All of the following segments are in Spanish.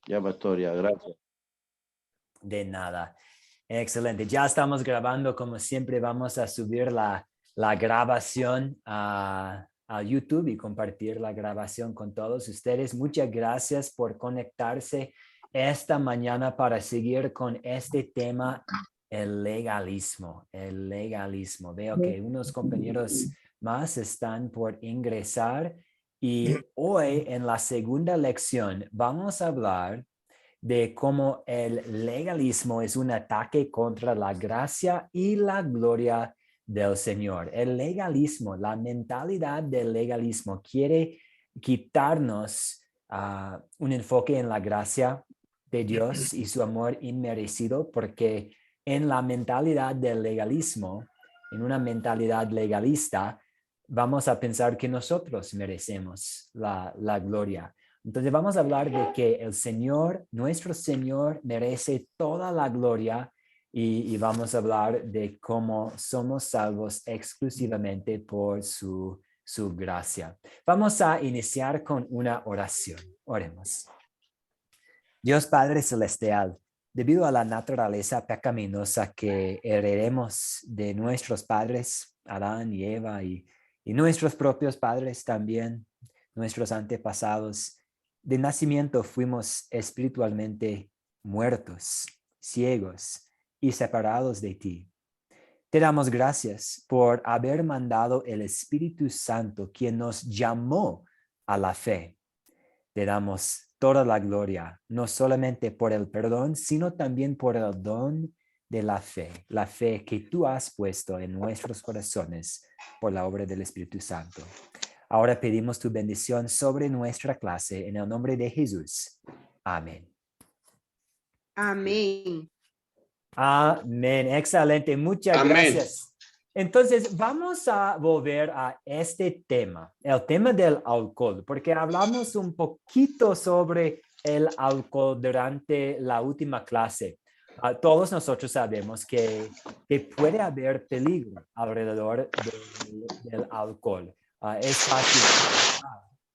Ya, pastor, ya, gracias. De nada. Excelente. Ya estamos grabando. Como siempre, vamos a subir la grabación a YouTube y compartir la grabación con todos ustedes. Muchas gracias por conectarse esta mañana para seguir con este tema, el legalismo. El legalismo. Veo que unos compañeros más están por ingresar y hoy en la segunda lección vamos a hablar de cómo el legalismo es un ataque contra la gracia y la gloria del Señor. El legalismo, la mentalidad del legalismo quiere quitarnos un enfoque en la gracia de Dios y su amor inmerecido, porque en la mentalidad del legalismo, en una mentalidad legalista, vamos a pensar que nosotros merecemos la gloria. Entonces vamos a hablar de que el Señor, nuestro Señor, merece toda la gloria y vamos a hablar de cómo somos salvos exclusivamente por su gracia. Vamos a iniciar con una oración. Oremos. Dios Padre Celestial, debido a la naturaleza pecaminosa que heredemos de nuestros padres, Adán y Eva, y nuestros propios padres también, nuestros antepasados, de nacimiento fuimos espiritualmente muertos, ciegos y separados de ti. Te damos gracias por haber mandado el Espíritu Santo, quien nos llamó a la fe. Te damos toda la gloria, no solamente por el perdón, sino también por el don de la fe que tú has puesto en nuestros corazones por la obra del Espíritu Santo. Ahora pedimos tu bendición sobre nuestra clase en el nombre de Jesús. Amén. Amén. Amén. Excelente. Muchas Amén. gracias. Entonces, vamos a volver a este tema, el tema del alcohol, porque hablamos un poquito sobre el alcohol durante la última clase. Todos nosotros sabemos que puede haber peligro alrededor del alcohol. Es fácil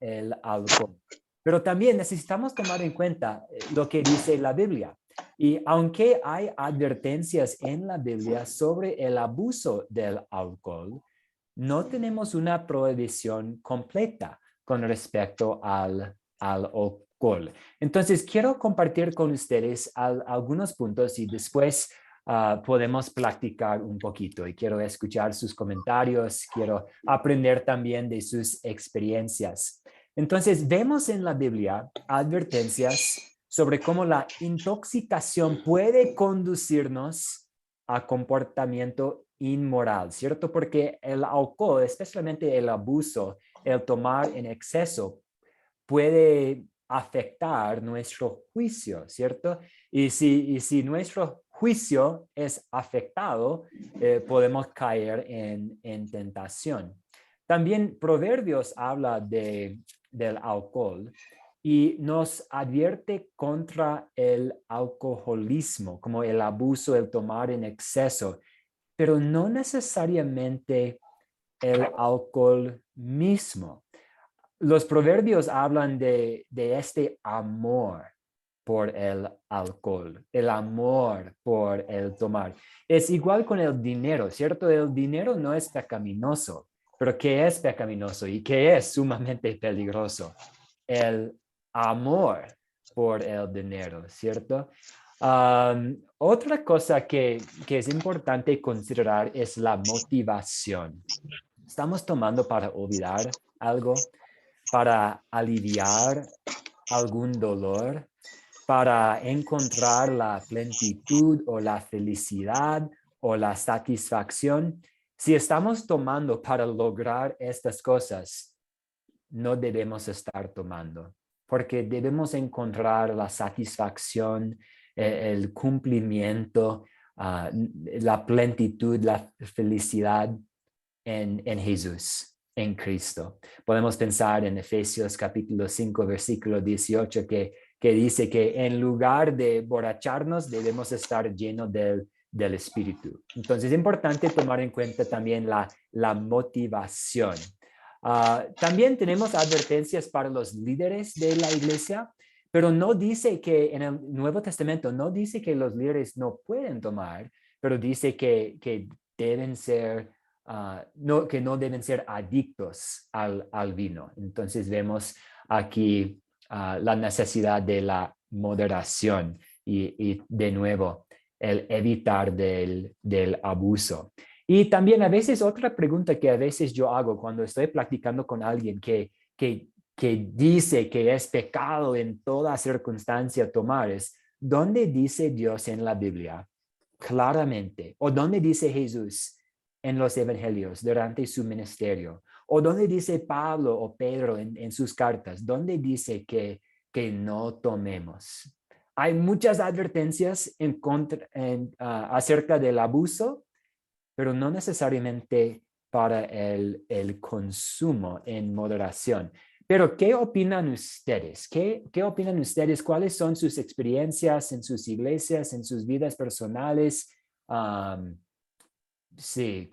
el alcohol. Pero también necesitamos tomar en cuenta lo que dice la Biblia. Y aunque hay advertencias en la Biblia sobre el abuso del alcohol, no tenemos una prohibición completa con respecto al alcohol. Entonces, quiero compartir con ustedes algunos puntos y después podemos platicar un poquito. Y quiero escuchar sus comentarios, quiero aprender también de sus experiencias. Entonces, vemos en la Biblia advertencias sobre cómo la intoxicación puede conducirnos a comportamiento inmoral, ¿cierto? Porque el alcohol, especialmente el abuso, el tomar en exceso, puede afectar nuestro juicio, ¿cierto? Y si nuestro juicio es afectado, podemos caer en tentación. También Proverbios habla del alcohol y nos advierte contra el alcoholismo, como el abuso, el tomar en exceso, pero no necesariamente el alcohol mismo. Los proverbios hablan de este amor por el alcohol, el amor por el tomar. Es igual con el dinero, ¿cierto? El dinero no es pecaminoso, pero ¿qué es pecaminoso y qué es sumamente peligroso? El amor por el dinero, ¿cierto? Otra cosa que es importante considerar es la motivación. ¿Estamos tomando para olvidar algo? ¿Para aliviar algún dolor? ¿Para encontrar la plenitud o la felicidad o la satisfacción? Si estamos tomando para lograr estas cosas, no debemos estar tomando, porque debemos encontrar la satisfacción, el cumplimiento, la plenitud, la felicidad en Jesús, en Cristo. Podemos pensar en Efesios capítulo 5, versículo 18, que dice que en lugar de emborracharnos, debemos estar llenos del Espíritu. Entonces es importante tomar en cuenta también la motivación. También tenemos advertencias para los líderes de la iglesia, pero no dice que en el Nuevo Testamento, no dice que los líderes no pueden tomar, pero dice que deben ser, no, que no deben ser adictos al vino. Entonces vemos aquí la necesidad de la moderación y de nuevo el evitar del abuso. Y también a veces otra pregunta que a veces yo hago cuando estoy platicando con alguien que dice que es pecado en toda circunstancia tomar es, ¿dónde dice Dios en la Biblia claramente? ¿O dónde dice Jesús en los evangelios durante su ministerio? ¿O dónde dice Pablo o Pedro en sus cartas? ¿Dónde dice que no tomemos? Hay muchas advertencias acerca del abuso, pero no necesariamente para el consumo en moderación. Pero, ¿qué opinan ustedes? ¿Qué opinan ustedes? ¿Cuáles son sus experiencias en sus iglesias, en sus vidas personales? Um, sí,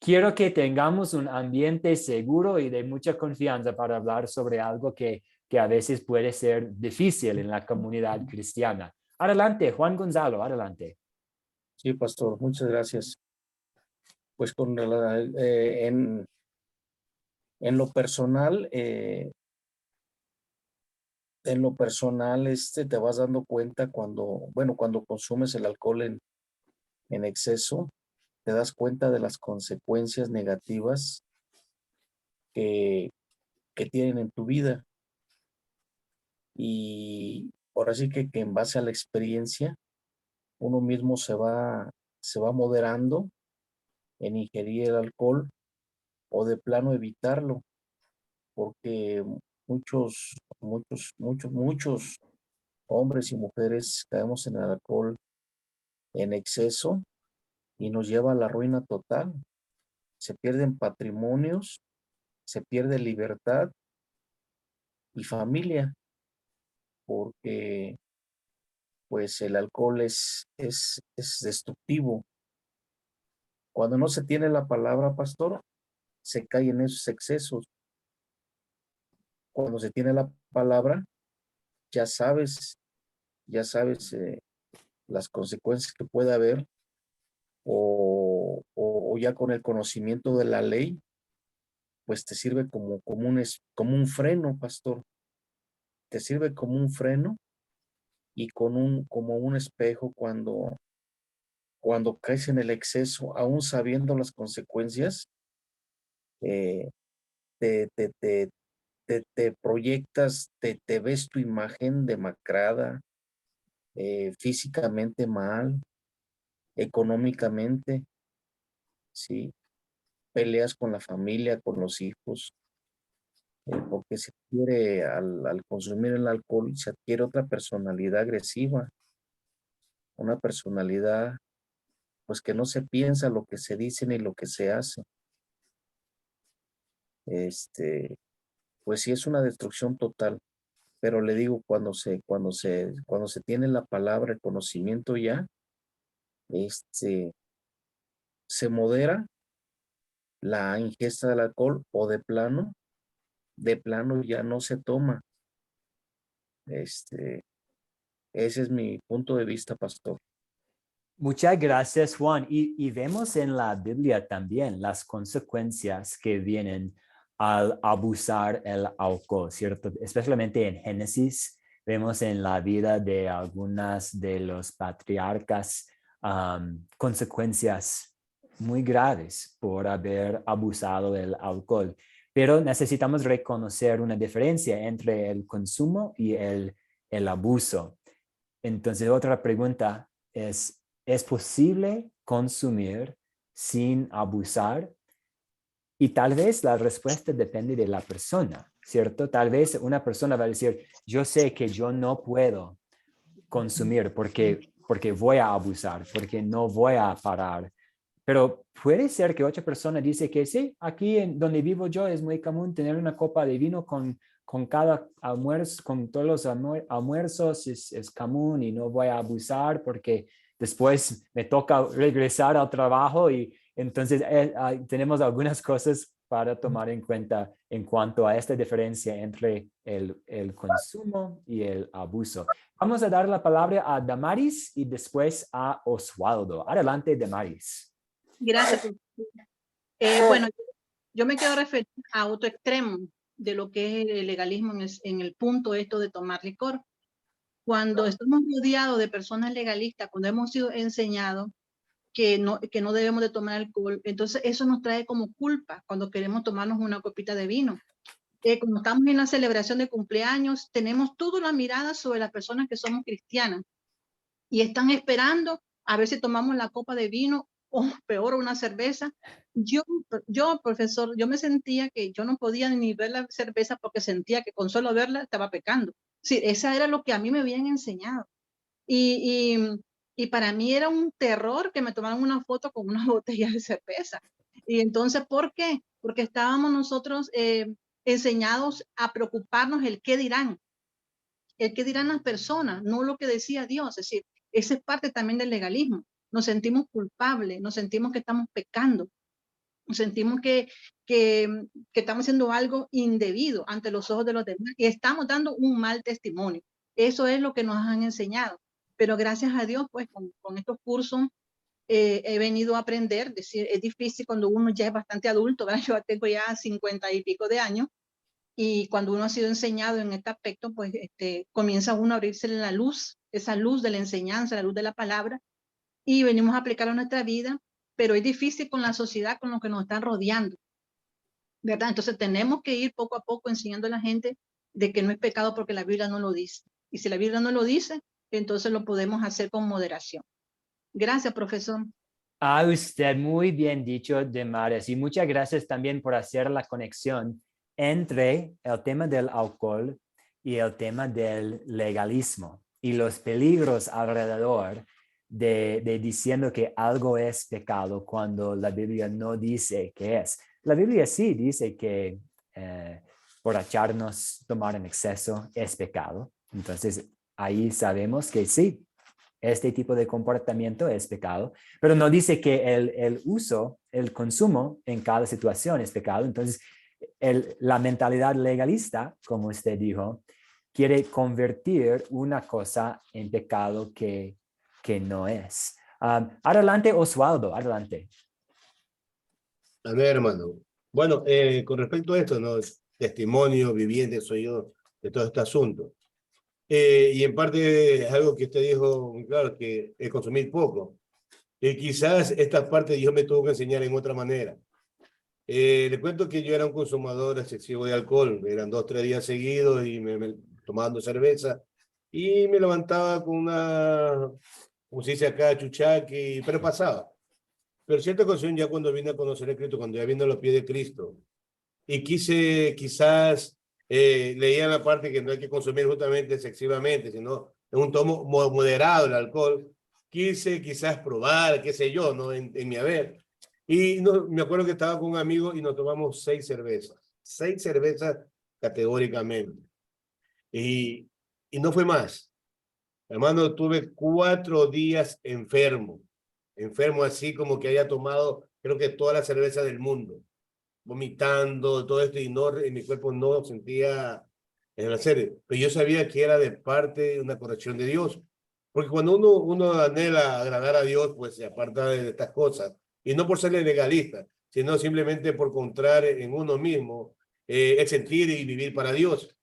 quiero que tengamos un ambiente seguro y de mucha confianza para hablar sobre algo que a veces puede ser difícil en la comunidad cristiana. Adelante, Juan Gonzalo, adelante. Sí, pastor, muchas gracias. Pues en lo personal, te vas dando cuenta cuando consumes el alcohol en exceso, te das cuenta de las consecuencias negativas que, que tienen en tu vida. Y ahora sí que en base a la experiencia, uno mismo se va moderando en ingerir el alcohol o de plano evitarlo, porque muchos hombres y mujeres caemos en el alcohol en exceso y nos lleva a la ruina total. Se pierden patrimonios, se pierde libertad y familia, porque pues el alcohol es destructivo. Cuando no se tiene la palabra, pastor, se cae en esos excesos. Cuando se tiene la palabra, ya sabes, ya sabes las consecuencias que puede haber o ya con el conocimiento de la ley, pues te sirve como un freno, pastor. Te sirve como un freno y como un espejo cuando caes en el exceso, aún sabiendo las consecuencias, eh, te, te, te, te proyectas, te ves tu imagen demacrada, físicamente mal, económicamente, ¿sí? Peleas con la familia, con los hijos, porque se adquiere al consumir el alcohol, se adquiere otra personalidad agresiva, una personalidad pues que no se piensa lo que se dice ni lo que se hace. Este, pues sí es una destrucción total, pero le digo, cuando se tiene la palabra, el conocimiento ya, este, se modera la ingesta del alcohol o de plano ya no se toma. Este, ese es mi punto de vista, pastor. Muchas gracias, Juan. Y vemos en la Biblia también las consecuencias que vienen al abusar el alcohol, ¿cierto? Especialmente en Génesis, vemos en la vida de algunas de los patriarcas consecuencias muy graves por haber abusado del alcohol. Pero necesitamos reconocer una diferencia entre el consumo y el abuso. Entonces, otra pregunta ¿es posible consumir sin abusar? Y tal vez la respuesta depende de la persona, ¿cierto? Tal vez una persona va a decir, yo sé que yo no puedo consumir porque voy a abusar, porque no voy a parar. Pero puede ser que otra persona dice que sí, aquí en donde vivo yo es muy común tener una copa de vino con cada almuerzo, con todos los almuerzos es común y no voy a abusar porque después me toca regresar al trabajo y entonces tenemos algunas cosas para tomar en cuenta en cuanto a esta diferencia entre el consumo y el abuso. Vamos a dar la palabra a Damaris y después a Oswaldo. Adelante, Damaris. Gracias. Bueno, yo me quiero referir a otro extremo de lo que es el legalismo en el punto esto de tomar licor. Cuando estamos rodeados de personas legalistas, cuando hemos sido enseñados que no debemos de tomar alcohol, entonces eso nos trae como culpa cuando queremos tomarnos una copita de vino. Cuando estamos en la celebración de cumpleaños, tenemos toda la mirada sobre las personas que somos cristianas y están esperando a ver si tomamos la copa de vino o peor una cerveza. Yo, profesor, yo me sentía que yo no podía ni ver la cerveza porque sentía que con solo verla estaba pecando. Sí, esa era lo que a mí me habían enseñado. Y para mí era un terror que me tomaran una foto con una botella de cerveza. Y entonces, ¿por qué? Porque estábamos nosotros enseñados a preocuparnos el qué dirán las personas, no lo que decía Dios. Es decir, esa es parte también del legalismo. Nos sentimos culpables, nos sentimos que estamos pecando, nos sentimos que estamos haciendo algo indebido ante los ojos de los demás y estamos dando un mal testimonio. Eso es lo que nos han enseñado. Pero gracias a Dios, pues con estos cursos he venido a aprender. Es decir, es difícil cuando uno ya es bastante adulto, ¿verdad? Yo tengo ya 50 y pico de años. Y cuando uno ha sido enseñado en este aspecto, pues comienza uno a abrirse la luz, esa luz de la enseñanza, la luz de la palabra, y venimos a aplicarlo a nuestra vida, pero es difícil con la sociedad, con lo que nos están rodeando, ¿verdad? Entonces tenemos que ir poco a poco enseñando a la gente de que no es pecado porque la Biblia no lo dice. Y si la Biblia no lo dice, entonces lo podemos hacer con moderación. Gracias, profesor. A usted, muy bien dicho, Damaris, y muchas gracias también por hacer la conexión entre el tema del alcohol y el tema del legalismo y los peligros alrededor de diciendo que algo es pecado cuando la Biblia no dice que es. La Biblia sí dice que borracharnos, tomar en exceso es pecado. Entonces, ahí sabemos que sí, este tipo de comportamiento es pecado, pero no dice que el uso, el consumo en cada situación es pecado. Entonces, la mentalidad legalista, como usted dijo, quiere convertir una cosa en pecado que no es. Adelante, Oswaldo, adelante. A ver, hermano. Bueno, con respecto a esto, ¿no? Testimonio viviente soy yo de todo este asunto. Y en parte es algo que usted dijo muy claro, que es consumir poco. Y quizás esta parte Dios me tuvo que enseñar en otra manera. Le cuento que yo era un consumador excesivo de alcohol. Eran 2, 3 días seguidos y me tomando cerveza. Y me levantaba con una, como se dice acá, chuchaqui, pero pasaba. Pero cierta ocasión ya cuando vine a conocer a Cristo, cuando ya vine a los pies de Cristo, y quise quizás, leía la parte que no hay que consumir justamente excesivamente, sino en un tomo moderado el alcohol, quise quizás probar, qué sé yo, ¿no? En mi haber. Y no, me acuerdo que estaba con un amigo y nos tomamos 6 cervezas categóricamente. Y no fue más. Hermano, tuve 4 días enfermo así como que haya tomado, creo que toda la cerveza del mundo, vomitando, todo esto, y no, en mi cuerpo no sentía en la serie, pero yo sabía que era de parte de una corrección de Dios, porque cuando uno anhela agradar a Dios, pues se aparta de estas cosas, y no por ser legalista, sino simplemente por encontrar en uno mismo el sentir y vivir para Dios.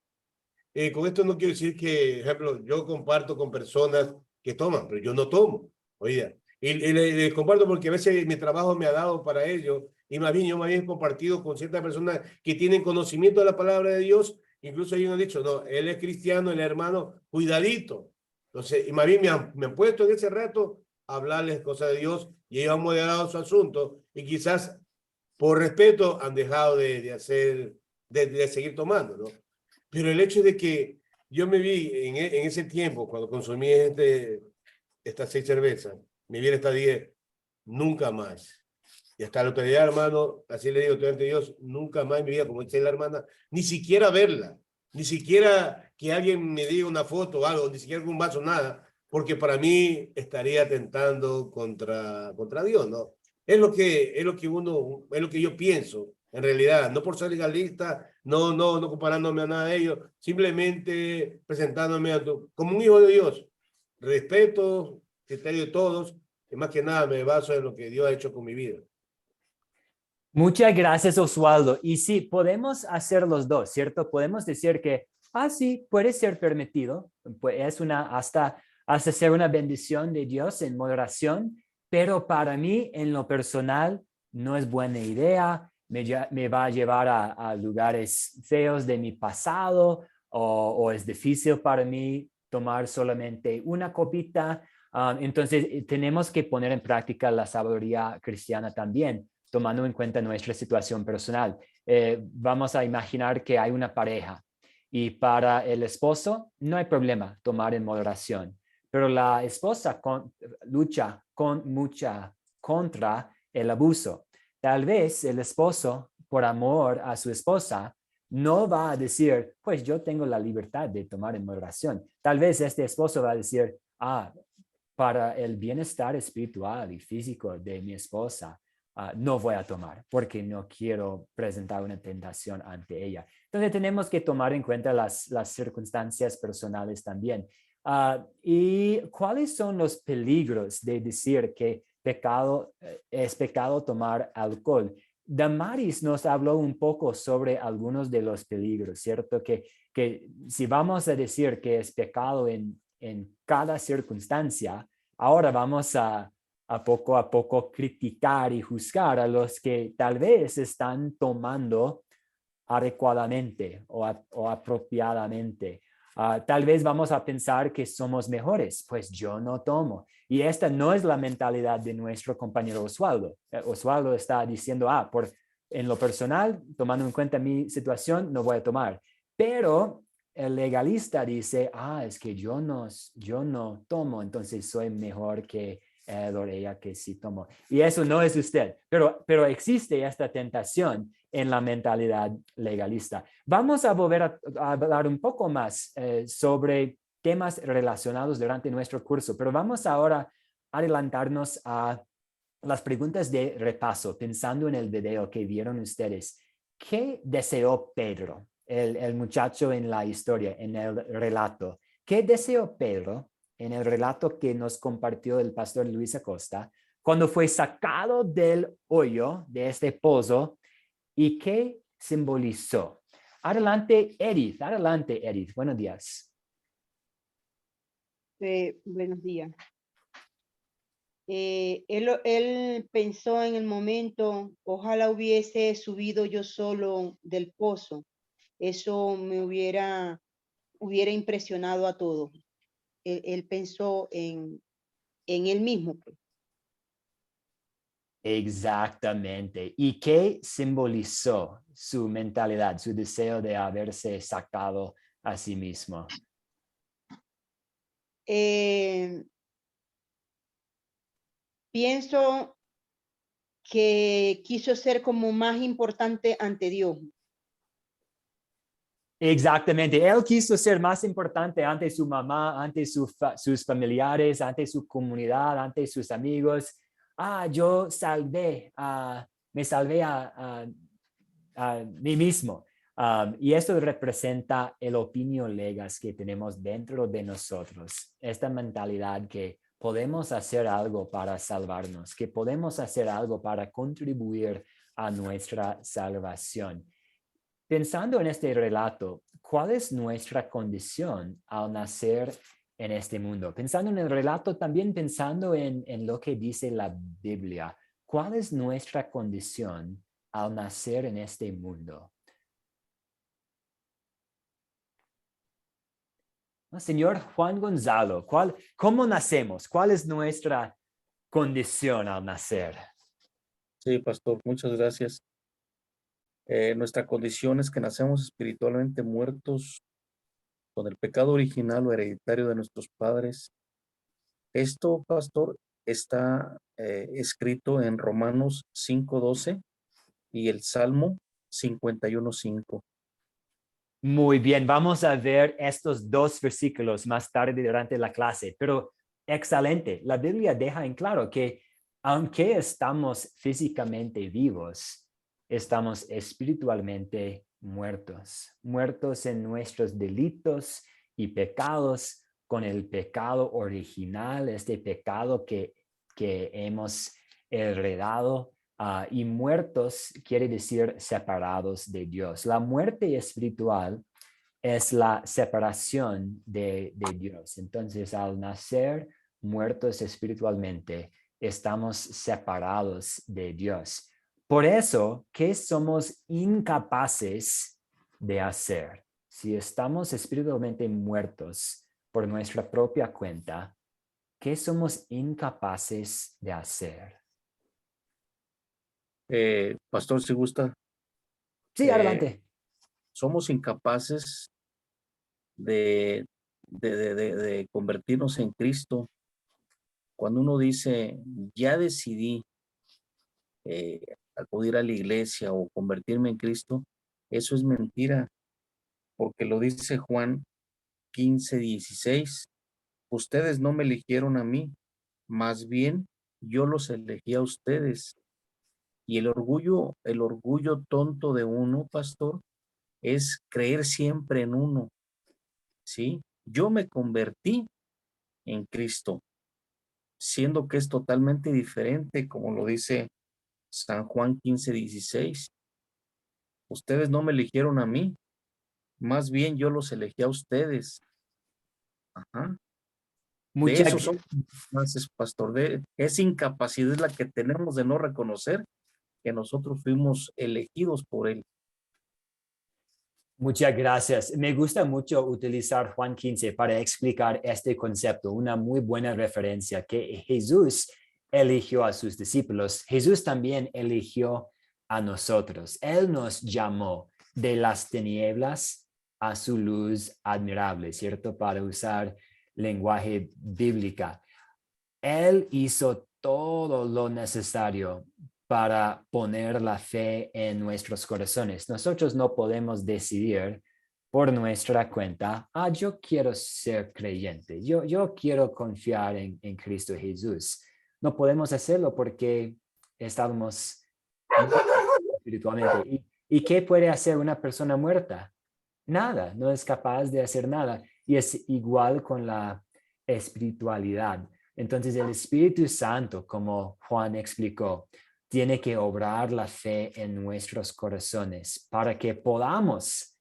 Con esto no quiero decir que, ejemplo, yo comparto con personas que toman, pero yo no tomo, oiga. Y les comparto porque a veces mi trabajo me ha dado para ello, y más bien yo me había compartido con ciertas personas que tienen conocimiento de la palabra de Dios, incluso ellos han dicho, no, él es cristiano, el hermano, cuidadito. Entonces, y más bien me han puesto en ese rato a hablarles cosas de Dios, y ellos han moderado su asunto, y quizás por respeto han dejado de seguir tomando, ¿no? Pero el hecho de que yo me vi en ese tiempo, cuando consumí estas 6 cervezas, me vi esta 10, nunca más. Y hasta la autoridad, hermano, así le digo ante Dios, nunca más en mi vida, como dice la hermana, ni siquiera verla, ni siquiera que alguien me diga una foto o algo, ni siquiera un vaso, nada, porque para mí estaría atentando contra Dios, ¿no? Es lo que yo pienso. En realidad, no por ser legalista, no comparándome a nada de ellos, simplemente presentándome como un hijo de Dios. Respeto, criterio de todos, y más que nada me baso en lo que Dios ha hecho con mi vida. Muchas gracias, Oswaldo. Y sí, podemos hacer los dos, ¿cierto? Podemos decir que, sí, puede ser permitido, pues es hasta ser una bendición de Dios en moderación, pero para mí, en lo personal, no es buena idea, me va a llevar a lugares feos de mi pasado, o es difícil para mí tomar solamente una copita. Entonces, tenemos que poner en práctica la sabiduría cristiana también, tomando en cuenta nuestra situación personal. Vamos a imaginar que hay una pareja y para el esposo no hay problema tomar en moderación, pero la esposa lucha contra el abuso. Tal vez el esposo, por amor a su esposa, no va a decir, pues yo tengo la libertad de tomar en moderación. Tal vez este esposo va a decir, para el bienestar espiritual y físico de mi esposa, no voy a tomar porque no quiero presentar una tentación ante ella. Entonces tenemos que tomar en cuenta las circunstancias personales también. ¿Y cuáles son los peligros de decir que es pecado tomar alcohol? Damaris nos habló un poco sobre algunos de los peligros, ¿cierto? Que si vamos a decir que es pecado en cada circunstancia, ahora vamos a poco criticar y juzgar a los que tal vez están tomando adecuadamente o apropiadamente. Tal vez vamos a pensar que somos mejores, pues yo no tomo. Y esta no es la mentalidad de nuestro compañero Oswaldo. Oswaldo está diciendo, en lo personal, tomando en cuenta mi situación, no voy a tomar. Pero el legalista dice, es que yo no tomo, entonces soy mejor que él o ella que sí tomo. Y eso no es usted, pero existe esta tentación en la mentalidad legalista. Vamos a volver a hablar un poco más sobre temas relacionados durante nuestro curso, pero vamos ahora a adelantarnos a las preguntas de repaso, pensando en el video que vieron ustedes. ¿Qué deseó Pedro, el muchacho en la historia, en el relato? ¿Qué deseó Pedro en el relato que nos compartió el pastor Luis Acosta cuando fue sacado del hoyo de este pozo? ¿Y qué simbolizó? Adelante, Edith. Buenos días. Buenos días. Él pensó en el momento, ojalá hubiese subido yo solo del pozo. Eso me hubiera impresionado a todos. Él pensó en él mismo. Exactamente. ¿Y qué simbolizó su mentalidad, su deseo de haberse sacado a sí mismo? Pienso que quiso ser como más importante ante Dios. Exactamente. Él quiso ser más importante ante su mamá, ante sus familiares, ante su comunidad, ante sus amigos. Yo me salvé a mí mismo. Y esto representa el opinio legas que tenemos dentro de nosotros. Esta mentalidad que podemos hacer algo para salvarnos, que podemos hacer algo para contribuir a nuestra salvación. Pensando en este relato, ¿cuál es nuestra condición al nacer en este mundo? Pensando en el relato, también pensando en lo que dice la Biblia, ¿cuál es nuestra condición al nacer en este mundo? Señor Juan Gonzalo, ¿cómo nacemos? ¿Cuál es nuestra condición al nacer? Sí, pastor, muchas gracias. Nuestra condición es que nacemos espiritualmente muertos con el pecado original o hereditario de nuestros padres. Esto, pastor, está escrito en Romanos 5:12 y el Salmo 51:5. Muy bien, vamos a ver estos dos versículos más tarde durante la clase, pero excelente. La Biblia deja en claro que aunque estamos físicamente vivos, estamos espiritualmente muertos, muertos en nuestros delitos y pecados, con el pecado original, este pecado que hemos heredado, y muertos quiere decir separados de Dios. La muerte espiritual es la separación de Dios. Entonces, al nacer muertos espiritualmente, estamos separados de Dios. Por eso, ¿qué somos incapaces de hacer? Si estamos espiritualmente muertos por nuestra propia cuenta, ¿qué somos incapaces de hacer? Pastor, si gusta, Sí, adelante. somos incapaces de convertirnos en Cristo. Cuando uno dice, ya decidí acudir a la iglesia o convertirme en Cristo, eso es mentira, porque lo dice Juan 15:16. Ustedes no me eligieron a mí, más bien yo los elegí a ustedes. Y el orgullo tonto de uno, pastor, es creer siempre en uno, ¿sí? Yo me convertí en Cristo, siendo que es totalmente diferente, como lo dice San Juan 15:16. Ustedes no me eligieron a mí, más bien yo los elegí a ustedes. Ajá. De eso son capaces, pastor, de esa incapacidad es la que tenemos de no reconocer que nosotros fuimos elegidos por él. Muchas gracias. Me gusta mucho utilizar Juan 15 para explicar este concepto, una muy buena referencia que Jesús eligió a sus discípulos. Jesús también eligió a nosotros. Él nos llamó de las tinieblas a su luz admirable, ¿cierto? Para usar lenguaje bíblico. Él hizo todo lo necesario para poner la fe en nuestros corazones. Nosotros no podemos decidir por nuestra cuenta, yo quiero ser creyente, yo quiero confiar en Cristo Jesús. No podemos hacerlo porque estamos espiritualmente. ¿Y qué puede hacer una persona muerta? Nada, no es capaz de hacer nada. Y es igual con la espiritualidad. Entonces el Espíritu Santo, como Juan explicó, tiene que obrar la fe en nuestros corazones para que podamos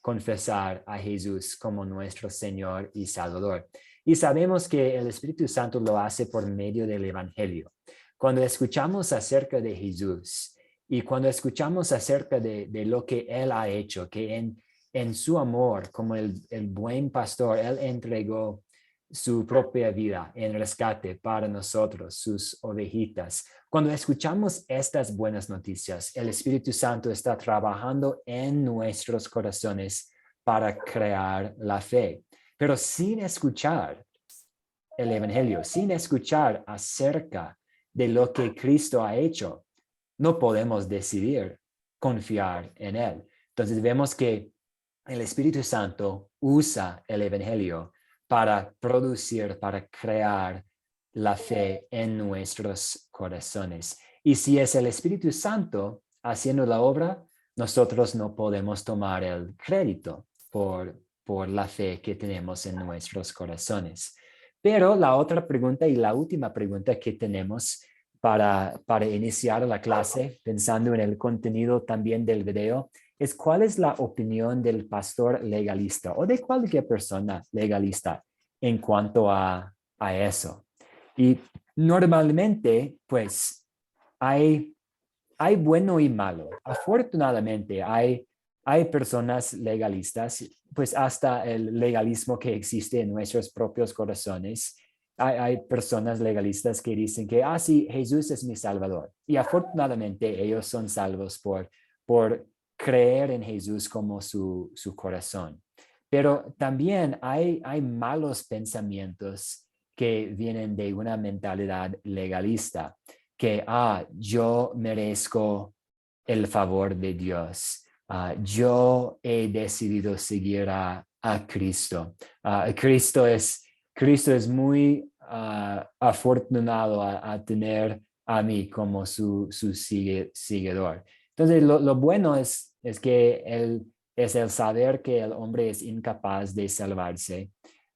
confesar a Jesús como nuestro Señor y Salvador. Y sabemos que el Espíritu Santo lo hace por medio del Evangelio. Cuando escuchamos acerca de Jesús y cuando escuchamos acerca de lo que Él ha hecho, que en su amor, como el buen pastor, Él entregó su propia vida en rescate para nosotros, sus ovejitas. Cuando escuchamos estas buenas noticias, el Espíritu Santo está trabajando en nuestros corazones para crear la fe. Pero sin escuchar el Evangelio, sin escuchar acerca de lo que Cristo ha hecho, no podemos decidir confiar en Él. Entonces vemos que el Espíritu Santo usa el Evangelio para producir, para crear la fe en nuestros corazones. Y si es el Espíritu Santo haciendo la obra, nosotros no podemos tomar el crédito por la fe que tenemos en nuestros corazones. Pero la otra pregunta y la última pregunta que tenemos para iniciar la clase, pensando en el contenido también del video, es cuál es la opinión del pastor legalista o de cualquier persona legalista en cuanto a eso. Y normalmente, pues, hay bueno y malo. Afortunadamente, hay personas legalistas, pues hasta el legalismo que existe en nuestros propios corazones. Hay personas legalistas que dicen que, sí, Jesús es mi Salvador. Y afortunadamente ellos son salvos por creer en Jesús como su corazón. Pero también hay malos pensamientos que vienen de una mentalidad legalista, que yo merezco el favor de Dios. Yo he decidido seguir a Cristo. Cristo es muy afortunado a tener a mí como su seguidor. Entonces, lo bueno es que es el saber que el hombre es incapaz de salvarse.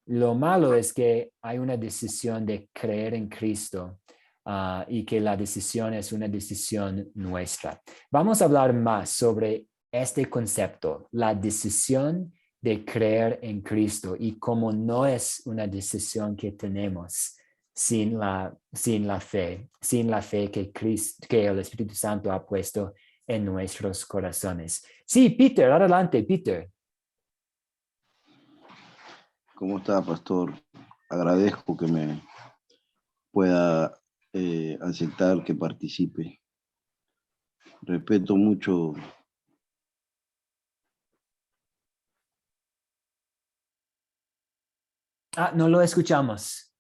Lo malo es que hay una decisión de creer en Cristo y que la decisión es una decisión nuestra. Vamos a hablar más sobre este concepto, la decisión de creer en Cristo y cómo no es una decisión que tenemos sin la fe que el Espíritu Santo ha puesto en nuestros corazones. Sí, Peter, adelante, Peter. ¿Cómo está, pastor? Agradezco que me pueda aceptar que participe. Respeto mucho. No lo escuchamos.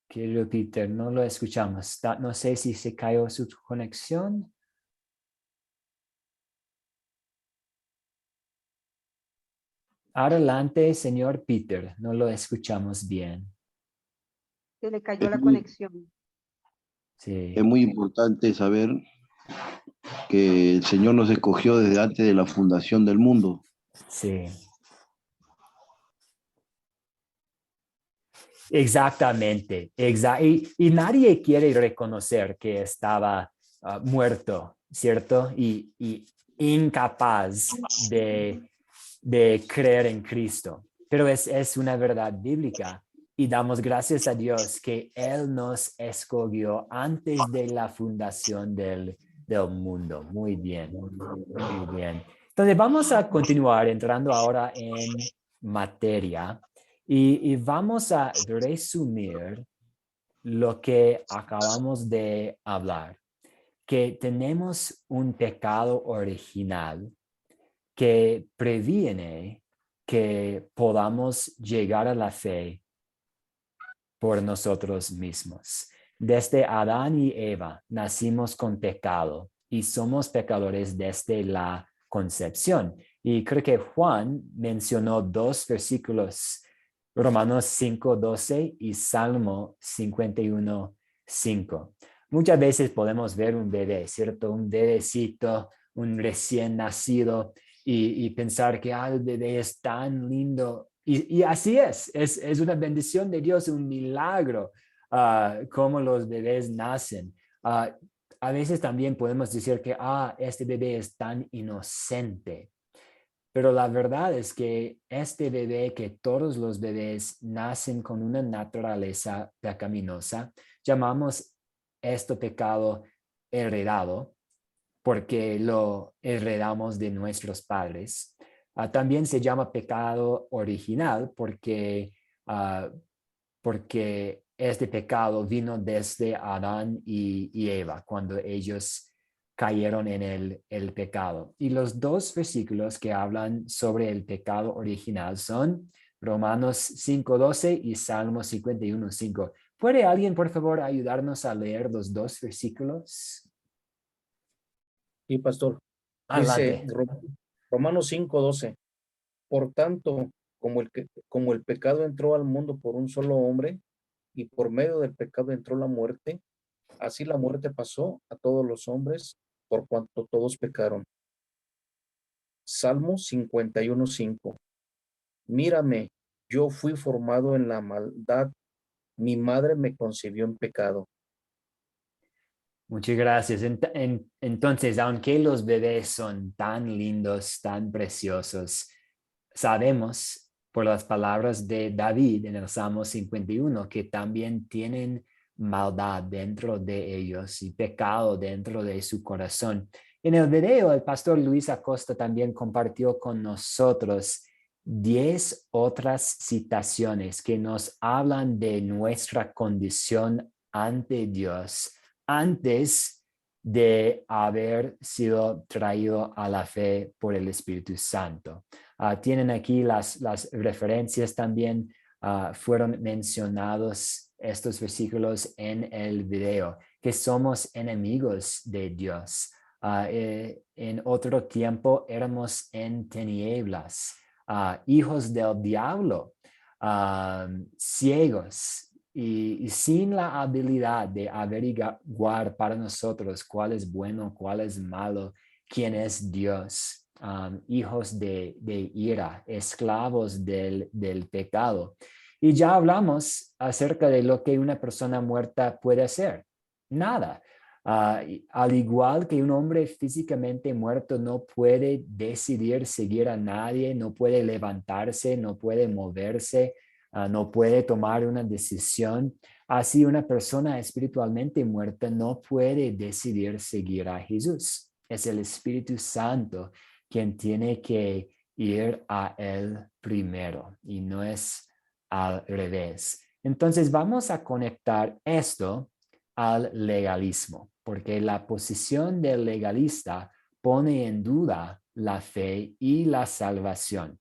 Querido Peter, no lo escuchamos. No sé si se cayó su conexión. Adelante, señor Peter, no lo escuchamos bien. Se le cayó la conexión. Sí. Es muy importante saber que el Señor nos escogió desde antes de la fundación del mundo. Sí. Exactamente. Y nadie quiere reconocer que estaba muerto, ¿cierto? Y incapaz de creer en Cristo. Pero es una verdad bíblica y damos gracias a Dios que Él nos escogió antes de la fundación del mundo. Muy bien, muy bien. Entonces vamos a continuar entrando ahora en materia y vamos a resumir lo que acabamos de hablar, que tenemos un pecado original que previene que podamos llegar a la fe por nosotros mismos. Desde Adán y Eva nacimos con pecado y somos pecadores desde la concepción. Y creo que Juan mencionó dos versículos, Romanos 5:12 y Salmo 51:5. Muchas veces podemos ver un bebé, ¿cierto? Un bebecito, un recién nacido, y pensar que el bebé es tan lindo. Y así es una bendición de Dios, un milagro cómo los bebés nacen. A veces también podemos decir que este bebé es tan inocente, pero la verdad es que este bebé, que todos los bebés nacen con una naturaleza pecaminosa, llamamos este pecado heredado, porque lo heredamos de nuestros padres. También se llama pecado original porque este pecado vino desde Adán y Eva, cuando ellos cayeron en el pecado. Y los dos versículos que hablan sobre el pecado original son Romanos 5:12 y Salmo 51:5. ¿Puede alguien, por favor, ayudarnos a leer los dos versículos? Y pastor, dice Adelante. Romanos 5:12, por tanto, como el pecado entró al mundo por un solo hombre, y por medio del pecado entró la muerte, así la muerte pasó a todos los hombres, por cuanto todos pecaron. Salmo 51:5, mírame, yo fui formado en la maldad, mi madre me concibió en pecado. Muchas gracias. Entonces, aunque los bebés son tan lindos, tan preciosos, sabemos por las palabras de David en el Salmo 51 que también tienen maldad dentro de ellos y pecado dentro de su corazón. En el video, el pastor Luis Acosta también compartió con nosotros 10 otras citaciones que nos hablan de nuestra condición ante Dios antes de haber sido traído a la fe por el Espíritu Santo. Tienen aquí las referencias también, fueron mencionados estos versículos en el video, que somos enemigos de Dios. En otro tiempo éramos en tinieblas, hijos del diablo, ciegos, y sin la habilidad de averiguar para nosotros cuál es bueno, cuál es malo, quién es Dios, hijos de ira, esclavos del pecado. Y ya hablamos acerca de lo que una persona muerta puede hacer. Nada. Al igual que un hombre físicamente muerto no puede decidir seguir a nadie, no puede levantarse, no puede moverse, no puede tomar una decisión. Así una persona espiritualmente muerta no puede decidir seguir a Jesús. Es el Espíritu Santo quien tiene que ir a él primero y no es al revés. Entonces vamos a conectar esto al legalismo, porque la posición del legalista pone en duda la fe y la salvación.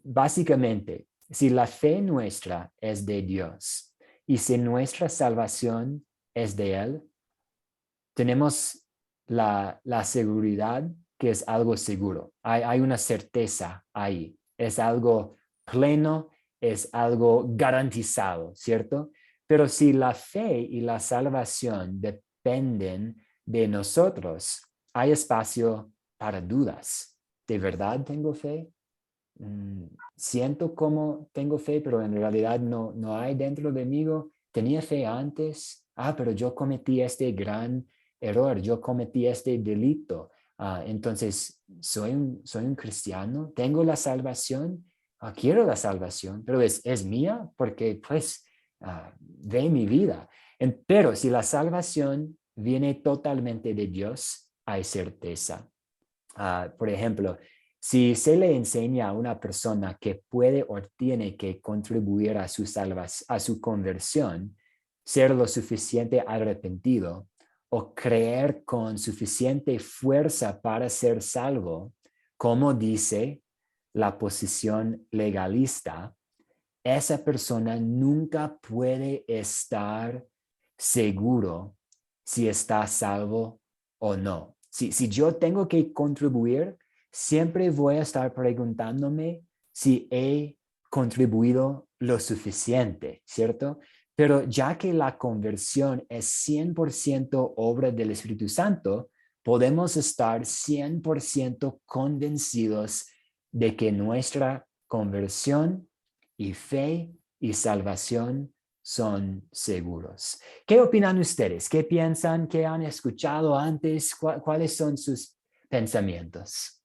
Básicamente, si la fe nuestra es de Dios y si nuestra salvación es de Él, tenemos la seguridad que es algo seguro. Hay una certeza ahí. Es algo pleno, es algo garantizado, ¿cierto? Pero si la fe y la salvación dependen de nosotros, hay espacio para dudas. ¿De verdad tengo fe? Siento como tengo fe, pero en realidad no hay dentro de mí. Tenía fe antes, pero yo cometí este gran error, yo cometí este delito. Entonces, soy un cristiano, tengo la salvación, quiero la salvación, pero es mía porque pues ve mi vida. Pero si la salvación viene totalmente de Dios, hay certeza. Por ejemplo, si se le enseña a una persona que puede o tiene que contribuir a su conversión, ser lo suficiente arrepentido o creer con suficiente fuerza para ser salvo, como dice la posición legalista, esa persona nunca puede estar seguro si está salvo o no. Si yo tengo que contribuir, siempre voy a estar preguntándome si he contribuido lo suficiente, ¿cierto? Pero ya que la conversión es 100% obra del Espíritu Santo, podemos estar 100% convencidos de que nuestra conversión y fe y salvación son seguros. ¿Qué opinan ustedes? ¿Qué piensan? ¿Qué han escuchado antes? ¿Cuáles son sus pensamientos?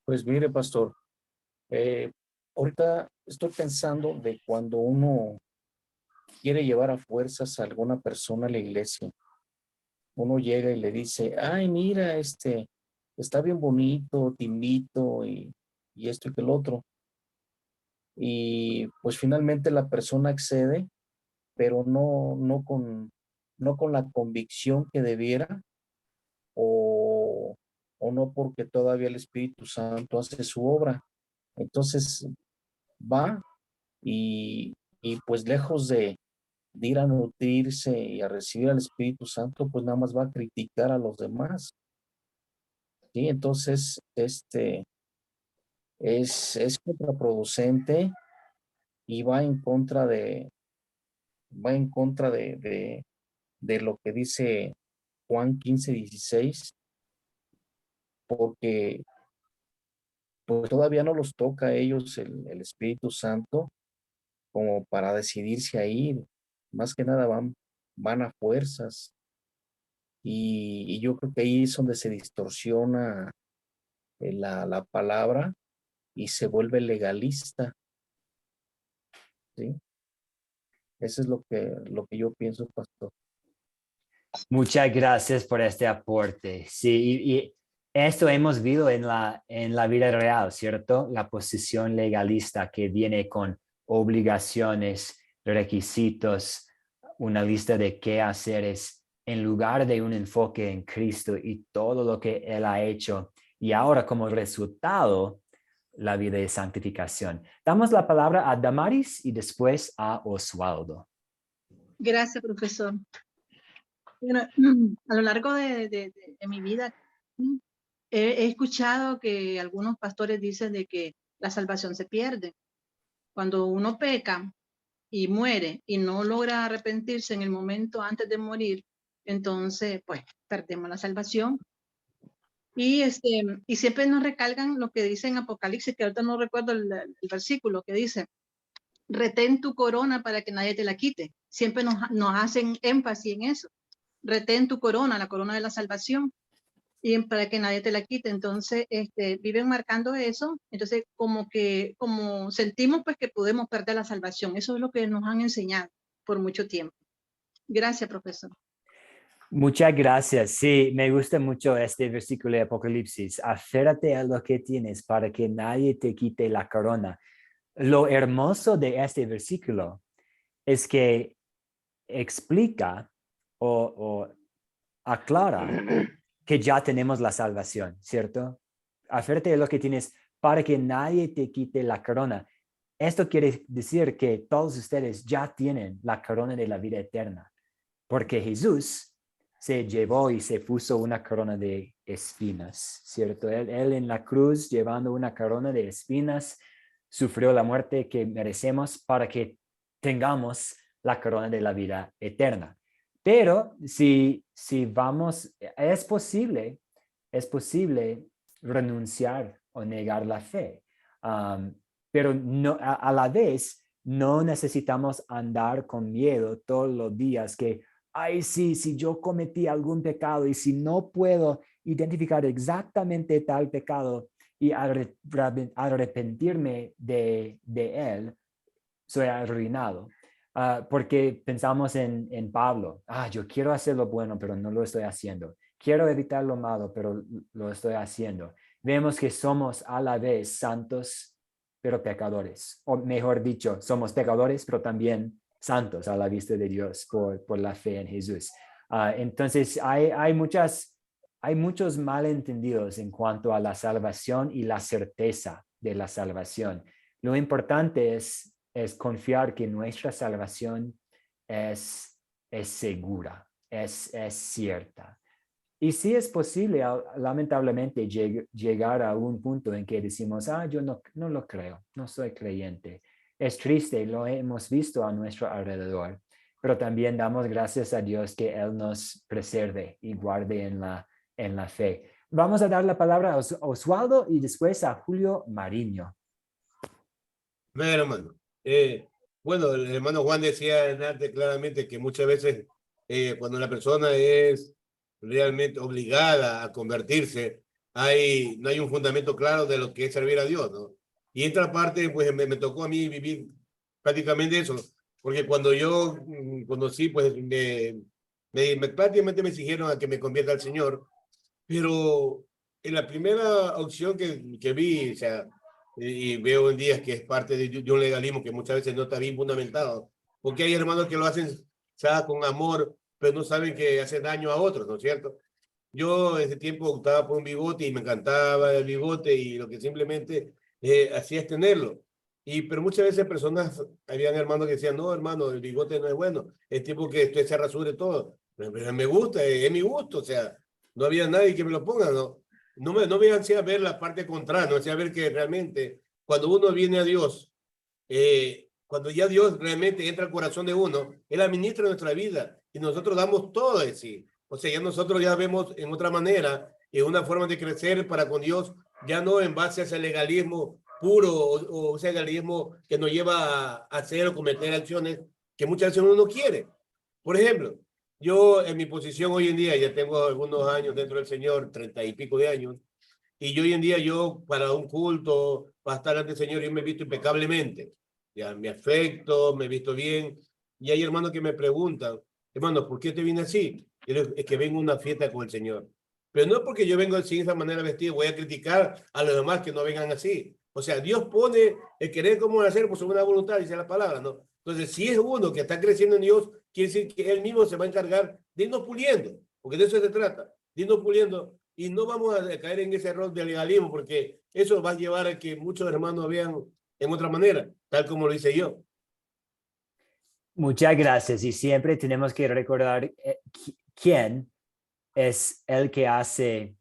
Pues mire, pastor, ahorita estoy pensando de cuando uno quiere llevar a fuerzas a alguna persona a la iglesia. Uno llega y le dice, ay, mira, está bien bonito, te invito y esto y que el otro. Y pues finalmente la persona accede, pero no con la convicción que debiera o, o no porque todavía el Espíritu Santo hace su obra. Entonces va y pues lejos de ir a nutrirse y a recibir al Espíritu Santo, pues nada más va a criticar a los demás. Sí, entonces es contraproducente y va en contra de lo que dice Juan 15:16, porque pues todavía no los toca a ellos el Espíritu Santo como para decidirse a ir. Más que nada van a fuerzas. Y yo creo que ahí es donde se distorsiona la palabra y se vuelve legalista, ¿sí? Eso es lo que yo pienso, pastor. Muchas gracias por este aporte. Sí, y esto hemos visto en la vida real, ¿cierto? La posición legalista que viene con obligaciones, requisitos, una lista de qué haceres en lugar de un enfoque en Cristo y todo lo que Él ha hecho. Y ahora como resultado, la vida de santificación. Damos la palabra a Damaris y después a Oswaldo. Gracias, profesor. Bueno, a lo largo de mi vida, He escuchado que algunos pastores dicen de que la salvación se pierde. Cuando uno peca y muere y no logra arrepentirse en el momento antes de morir, entonces, pues, perdemos la salvación. Y siempre nos recalcan lo que dice en Apocalipsis, que ahorita no recuerdo el versículo, que dice, retén tu corona para que nadie te la quite. Siempre nos hacen énfasis en eso. Retén tu corona, la corona de la salvación, y para que nadie te la quite. Entonces, viven marcando eso. Entonces, como sentimos pues que podemos perder la salvación. Eso es lo que nos han enseñado por mucho tiempo. Gracias, profesor. Muchas gracias. Sí, me gusta mucho este versículo de Apocalipsis. Aférrate a lo que tienes para que nadie te quite la corona. Lo hermoso de este versículo es que explica o aclara que ya tenemos la salvación, ¿cierto? Aférrate a lo que tienes para que nadie te quite la corona. Esto quiere decir que todos ustedes ya tienen la corona de la vida eterna, porque Jesús se llevó y se puso una corona de espinas, ¿cierto? Él en la cruz, llevando una corona de espinas, sufrió la muerte que merecemos para que tengamos la corona de la vida eterna. Pero si vamos, es posible renunciar o negar la fe. Pero no, a la vez no necesitamos andar con miedo todos los días que, ay, sí, si yo cometí algún pecado y si no puedo identificar exactamente tal pecado y arrepentirme de él, soy arruinado. Porque pensamos en Pablo, yo quiero hacer lo bueno, pero no lo estoy haciendo. Quiero evitar lo malo, pero lo estoy haciendo. Vemos que somos a la vez santos, pero pecadores. O mejor dicho, somos pecadores, pero también santos a la vista de Dios por la fe en Jesús. Entonces, hay muchos malentendidos en cuanto a la salvación y la certeza de la salvación. Lo importante es confiar que nuestra salvación es segura, es cierta. Y sí es posible, lamentablemente, llegar a un punto en que decimos, yo no lo creo, no soy creyente. Es triste, lo hemos visto a nuestro alrededor, pero también damos gracias a Dios que Él nos preserve y guarde en la fe. Vamos a dar la palabra a Oswaldo y después a Julio Mariño. Bueno, hermano. Bueno, el hermano Juan decía en arte claramente que muchas veces cuando la persona es realmente obligada a convertirse, no hay un fundamento claro de lo que es servir a Dios, ¿no? Y en otra parte, pues me tocó a mí vivir prácticamente eso, porque cuando yo conocí, pues prácticamente me exigieron a que me convierta al Señor, pero en la primera opción que vi, o sea, y veo en días que es parte de un legalismo que muchas veces no está bien fundamentado, porque hay hermanos que lo hacen, o sea, con amor, pero no saben que hacen daño a otros, ¿no es cierto? Yo en ese tiempo optaba por un bigote y me encantaba el bigote y lo que simplemente hacía es tenerlo. Pero muchas veces personas, habían hermanos que decían, no, hermano, el bigote no es bueno, es tipo que usted se rasure todo. Pero me gusta, es mi gusto, o sea, no había nadie que me lo ponga, ¿no? No me hacía ver la parte contraria, no hacía ver que realmente cuando uno viene a Dios, cuando ya Dios realmente entra al corazón de uno, Él administra nuestra vida y nosotros damos todo de sí. O sea, ya nosotros ya vemos en otra manera, en una forma de crecer para con Dios, ya no en base a ese legalismo puro o ese legalismo que nos lleva a hacer o cometer acciones que muchas veces uno no quiere. Por ejemplo, yo en mi posición hoy en día, ya tengo algunos años dentro del Señor, 30 y pico de años, y yo hoy en día yo para un culto, para estar ante el Señor, yo me he visto impecablemente. Ya me afecto, me he visto bien. Y hay hermanos que me preguntan, hermano, ¿por qué te vine así? Yo digo, es que vengo a una fiesta con el Señor. Pero no porque yo vengo así de esa manera vestido, voy a criticar a los demás que no vengan así. O sea, Dios pone el querer como hacer por su buena voluntad, dice la palabra, ¿no? Entonces, si es uno que está creciendo en Dios, quiere decir que Él mismo se va a encargar de irnos puliendo, porque de eso se trata, de irnos puliendo. Y no vamos a caer en ese error de legalismo, porque eso va a llevar a que muchos hermanos vean en otra manera, tal como lo hice yo. Muchas gracias. Y siempre tenemos que recordar quién es el que hace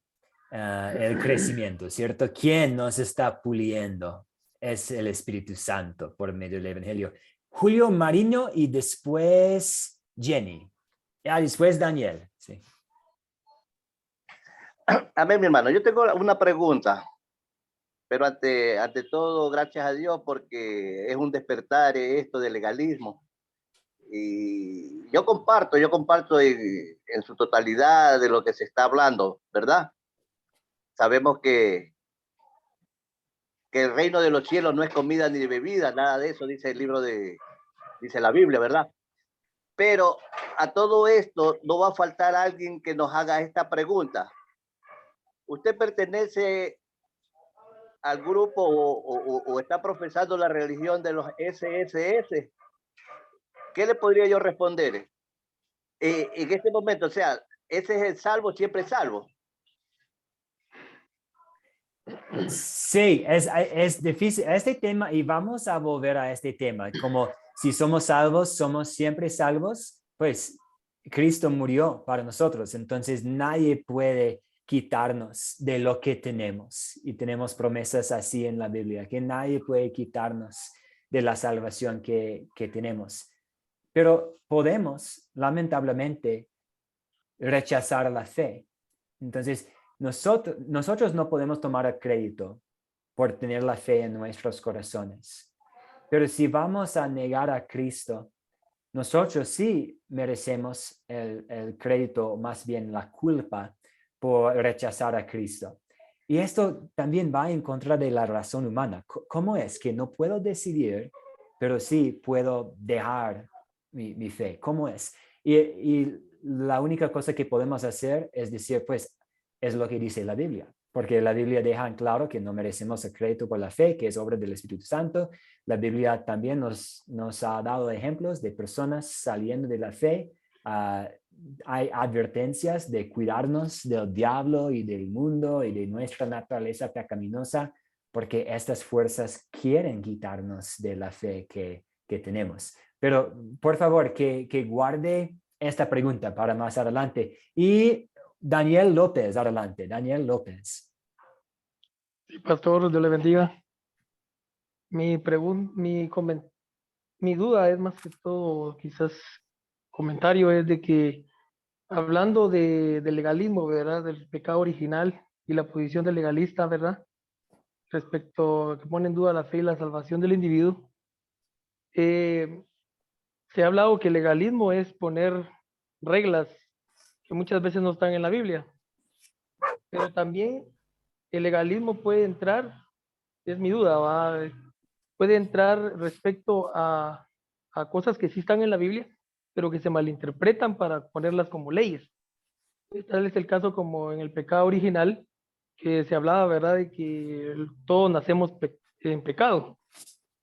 el crecimiento, ¿cierto? ¿Quién nos está puliendo? Es el Espíritu Santo por medio del Evangelio. Julio Mariño y después Jenny. Después Daniel. Sí. Amén, mi hermano. Yo tengo una pregunta, pero ante todo, gracias a Dios, porque es un despertar esto del legalismo. Y yo comparto en su totalidad de lo que se está hablando, ¿verdad? Sabemos que el reino de los cielos no es comida ni bebida, nada de eso dice dice la Biblia, ¿verdad? Pero a todo esto no va a faltar alguien que nos haga esta pregunta. ¿Usted pertenece al grupo o está profesando la religión de los SSS? ¿Qué le podría yo responder? En este momento, o sea, ese es el salvo, siempre salvo. Sí, es difícil este tema y vamos a volver a este tema. Como si somos salvos, somos siempre salvos, pues Cristo murió para nosotros. Entonces nadie puede quitarnos de lo que tenemos. Y tenemos promesas así en la Biblia, que nadie puede quitarnos de la salvación que tenemos. Pero podemos, lamentablemente, rechazar la fe. Entonces, nosotros no podemos tomar crédito por tener la fe en nuestros corazones. Pero si vamos a negar a Cristo, nosotros sí merecemos el crédito, más bien la culpa por rechazar a Cristo. Y esto también va en contra de la razón humana. ¿Cómo es que no puedo decidir, pero sí puedo dejar mi fe? ¿Cómo es? Y la única cosa que podemos hacer es decir, pues, es lo que dice la Biblia, porque la Biblia deja en claro que no merecemos el crédito por la fe, que es obra del Espíritu Santo. La Biblia también nos ha dado ejemplos de personas saliendo de la fe. Hay advertencias de cuidarnos del diablo y del mundo y de nuestra naturaleza pecaminosa, porque estas fuerzas quieren quitarnos de la fe que tenemos. Pero por favor, que guarde esta pregunta para más adelante. Y Daniel López, adelante. Daniel López. Sí, pastor, Dios le bendiga. Mi duda es más que todo, quizás comentario, es de que hablando del legalismo, ¿verdad? Del pecado original y la posición del legalista, ¿verdad? Respecto a que pone en duda la fe y la salvación del individuo. Se ha hablado que el legalismo es poner reglas que muchas veces no están en la Biblia, pero también el legalismo puede entrar, es mi duda, ¿va? Puede entrar respecto a cosas que sí están en la Biblia, pero que se malinterpretan para ponerlas como leyes. Tal es el caso como en el pecado original, que se hablaba, ¿verdad?, de que todos nacemos en pecado.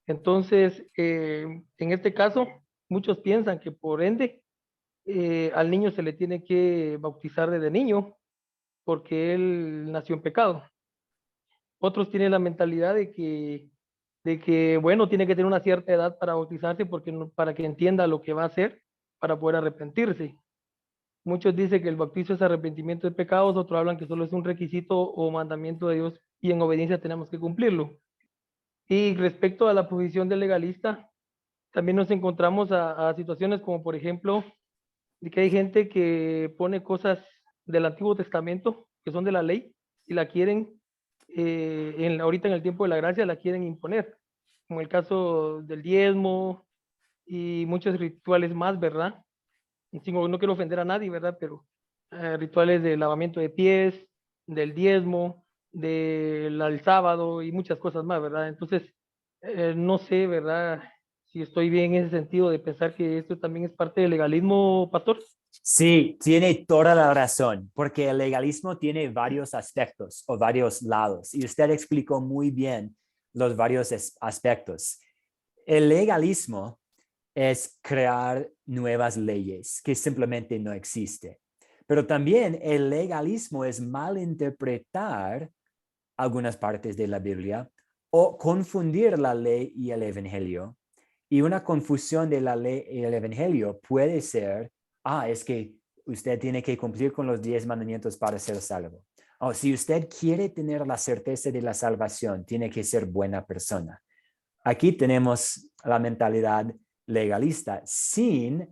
Entonces, en este caso, muchos piensan que por ende al niño se le tiene que bautizar desde niño porque él nació en pecado. Otros tienen la mentalidad de que, bueno, tiene que tener una cierta edad para bautizarse para que entienda lo que va a hacer para poder arrepentirse. Muchos dicen que el bautizo es arrepentimiento de pecados, otros hablan que solo es un requisito o mandamiento de Dios y en obediencia tenemos que cumplirlo. Y respecto a la posición del legalista, también nos encontramos a situaciones como, por ejemplo, de que hay gente que pone cosas del Antiguo Testamento, que son de la ley, y la quieren, ahorita en el tiempo de la gracia, la quieren imponer, como el caso del diezmo y muchos rituales más, ¿verdad? No quiero ofender a nadie, ¿verdad? Pero rituales de lavamiento de pies, del diezmo, del sábado y muchas cosas más, ¿verdad? Entonces, no sé, ¿verdad? Si estoy bien en ese sentido de pensar que esto también es parte del legalismo, pastor. Sí, tiene toda la razón, porque el legalismo tiene varios aspectos o varios lados, y usted explicó muy bien los varios aspectos. El legalismo es crear nuevas leyes que simplemente no existen. Pero también el legalismo es malinterpretar algunas partes de la Biblia o confundir la ley y el evangelio. Y una confusión de la ley y el evangelio puede ser, es que usted tiene que cumplir con los 10 mandamientos para ser salvo. O si usted quiere tener la certeza de la salvación, tiene que ser buena persona. Aquí tenemos la mentalidad legalista sin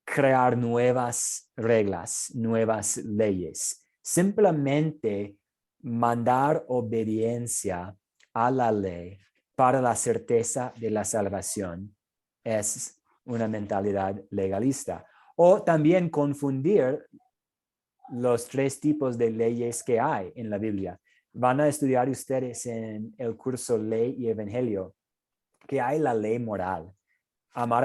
crear nuevas reglas, nuevas leyes. Simplemente mandar obediencia a la ley para la certeza de la salvación es una mentalidad legalista. O también confundir los tres tipos de leyes que hay en la Biblia. Van a estudiar ustedes en el curso Ley y Evangelio que hay la ley moral. Amar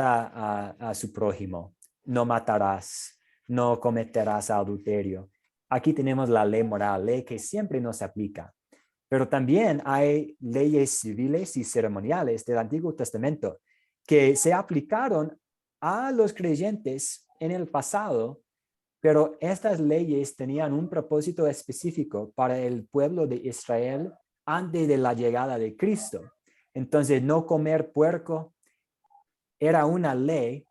a su prójimo, no matarás, no cometerás adulterio. Aquí tenemos la ley moral, ley que siempre nos aplica. Pero también hay leyes civiles y ceremoniales del Antiguo Testamento que se aplicaron a los creyentes en el pasado, pero estas leyes tenían un propósito específico para el pueblo de Israel antes de la llegada de Cristo. Entonces, no comer puerco era una ley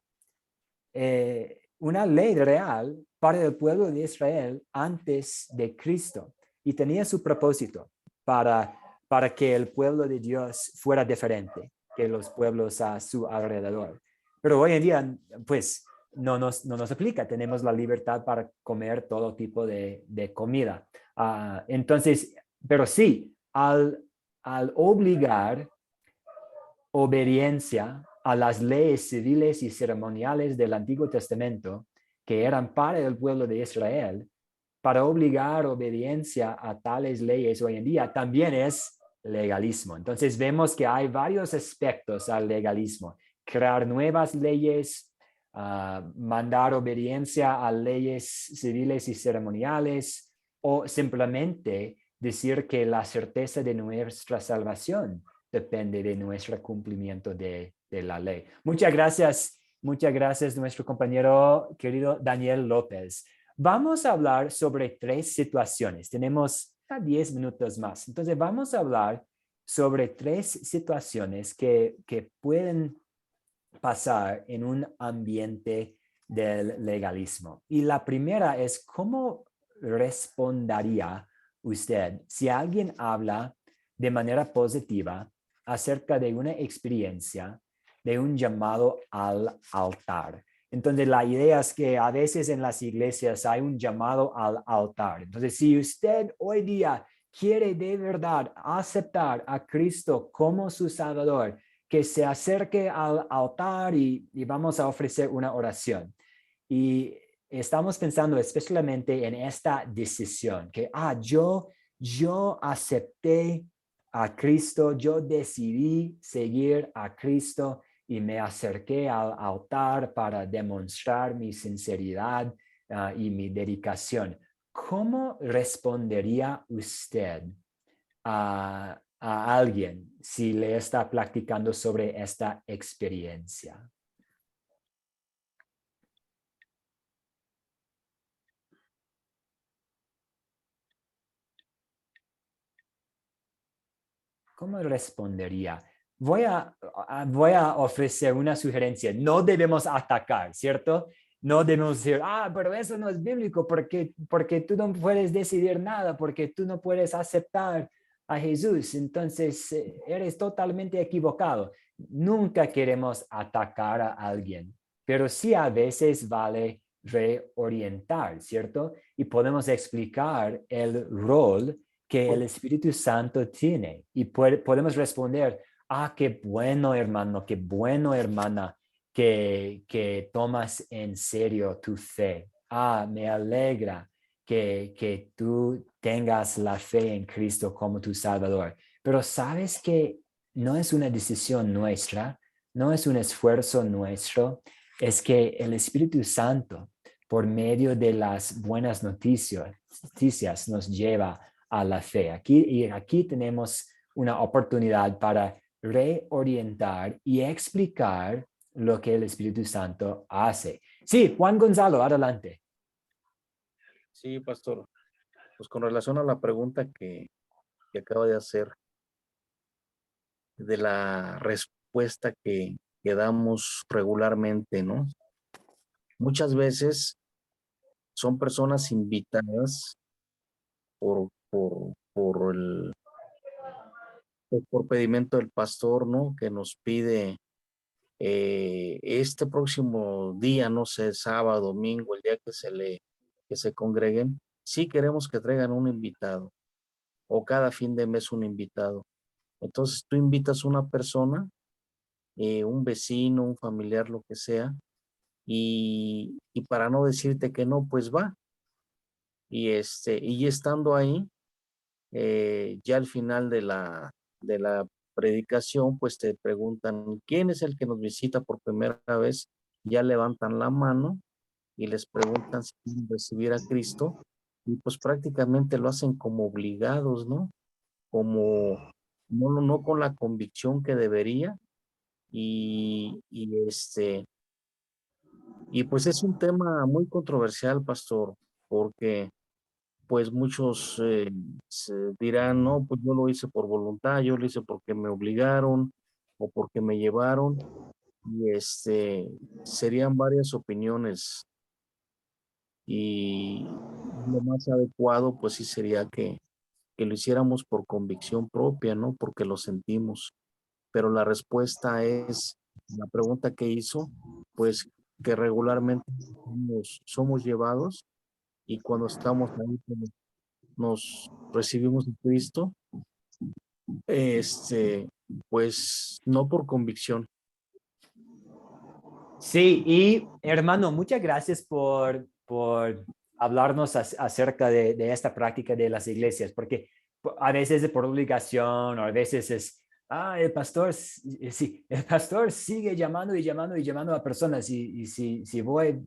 real para el pueblo de Israel antes de Cristo y tenía su propósito para que el pueblo de Dios fuera diferente que los pueblos a su alrededor. Pero hoy en día, pues, no nos aplica. Tenemos la libertad para comer todo tipo de comida. Entonces, pero sí, al obligar obediencia a las leyes civiles y ceremoniales del Antiguo Testamento, que eran para el pueblo de Israel, para obligar obediencia a tales leyes hoy en día, también es legalismo. Entonces vemos que hay varios aspectos al legalismo. Crear nuevas leyes, mandar obediencia a leyes civiles y ceremoniales, o simplemente decir que la certeza de nuestra salvación depende de nuestro cumplimiento de la ley. Muchas gracias nuestro compañero querido Daniel López. Vamos a hablar sobre 3 situaciones. Tenemos 10 minutos más. Entonces vamos a hablar sobre 3 situaciones que pueden pasar en un ambiente del legalismo. Y la primera es, ¿cómo respondería usted si alguien habla de manera positiva acerca de una experiencia de un llamado al altar? Entonces, la idea es que a veces en las iglesias hay un llamado al altar. Entonces, si usted hoy día quiere de verdad aceptar a Cristo como su Salvador, que se acerque al altar y vamos a ofrecer una oración. Y estamos pensando especialmente en esta decisión, que yo acepté a Cristo, yo decidí seguir a Cristo y me acerqué al altar para demostrar mi sinceridad y mi dedicación. ¿Cómo respondería usted a alguien si le está platicando sobre esta experiencia? ¿Cómo respondería? Voy a ofrecer una sugerencia. No debemos atacar, ¿cierto? No debemos decir, pero eso no es bíblico porque tú no puedes decidir nada, porque tú no puedes aceptar a Jesús. Entonces, eres totalmente equivocado. Nunca queremos atacar a alguien, pero sí a veces vale reorientar, ¿cierto? Y podemos explicar el rol que el Espíritu Santo tiene y podemos responder, qué bueno hermano, qué bueno hermana que tomas en serio tu fe. Me alegra que tú tengas la fe en Cristo como tu Salvador. Pero sabes que no es una decisión nuestra, no es un esfuerzo nuestro, es que el Espíritu Santo, por medio de las buenas noticias nos lleva a la fe. Aquí tenemos una oportunidad para reorientar y explicar lo que el Espíritu Santo hace. Sí, Juan Gonzalo, adelante. Sí, pastor. Pues con relación a la pregunta que acaba de hacer, de la respuesta que damos regularmente, ¿no? Muchas veces son personas invitadas por por pedimento del pastor, ¿no? Que nos pide este próximo día, no sé, sábado, domingo, el día que se congreguen, sí queremos que traigan un invitado o cada fin de mes un invitado. Entonces tú invitas a una persona, un vecino, un familiar, lo que sea, y para no decirte que no, pues va. Y estando ahí, ya al final de la predicación, pues te preguntan, ¿quién es el que nos visita por primera vez? Ya levantan la mano y les preguntan si quieren recibir a Cristo, y pues prácticamente lo hacen como obligados, ¿no? Como no con la convicción que debería, y y pues es un tema muy controversial, pastor, porque pues muchos se dirán, no, pues yo lo hice por voluntad, yo lo hice porque me obligaron o porque me llevaron, y serían varias opiniones, y lo más adecuado pues sí sería que lo hiciéramos por convicción propia, ¿no? Porque lo sentimos. Pero la respuesta es, la pregunta que hizo, pues que regularmente somos llevados, y cuando estamos ahí, pues, nos recibimos en Cristo, este, pues no por convicción. Sí, y hermano, muchas gracias por hablarnos acerca de esta práctica de las iglesias, porque a veces es por obligación, o a veces es, el pastor, sí, el pastor sigue llamando y llamando y llamando a personas, y si voy,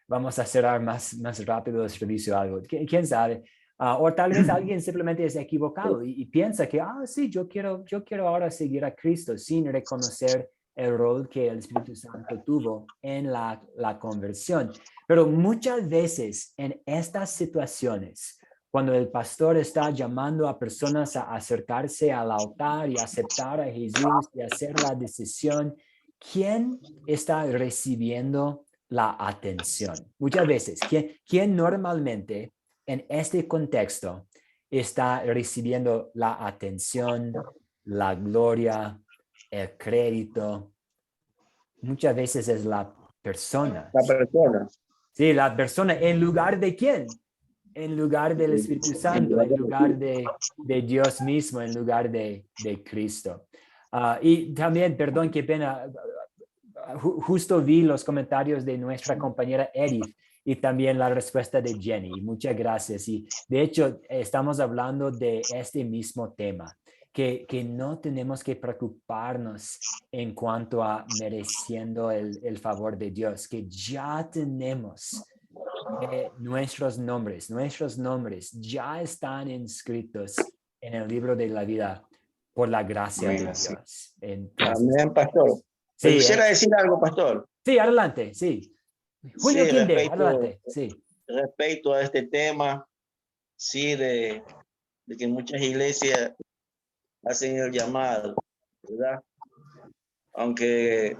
vamos a cerrar más rápido el servicio o algo. ¿Quién sabe? O tal vez alguien simplemente es equivocado y piensa que, sí, yo quiero ahora seguir a Cristo sin reconocer el rol que el Espíritu Santo tuvo en la conversión. Pero muchas veces en estas situaciones, cuando el pastor está llamando a personas a acercarse al altar y aceptar a Jesús y hacer la decisión, ¿quién está recibiendo la atención? Muchas veces, ¿quién normalmente en este contexto está recibiendo la atención, la gloria, el crédito? Muchas veces es la persona. La persona. Sí, la persona. ¿En lugar de quién? En lugar del Espíritu Santo, en lugar de Dios mismo, en lugar de Cristo. Y también, perdón, qué pena, justo vi los comentarios de nuestra compañera Edith y también la respuesta de Jenny. Muchas gracias. Y de hecho, estamos hablando de este mismo tema, que no tenemos que preocuparnos en cuanto a mereciendo el favor de Dios, que ya tenemos nuestros nombres ya están inscritos en el libro de la vida por la gracia de Dios. Entonces, Amén, pastor. sí, Quisiera decir algo, pastor. sí, adelante, sí. Julio Sí, Quinde, adelante, sí. respecto a este tema, sí, de que muchas iglesias hacen el llamado, ¿verdad? Aunque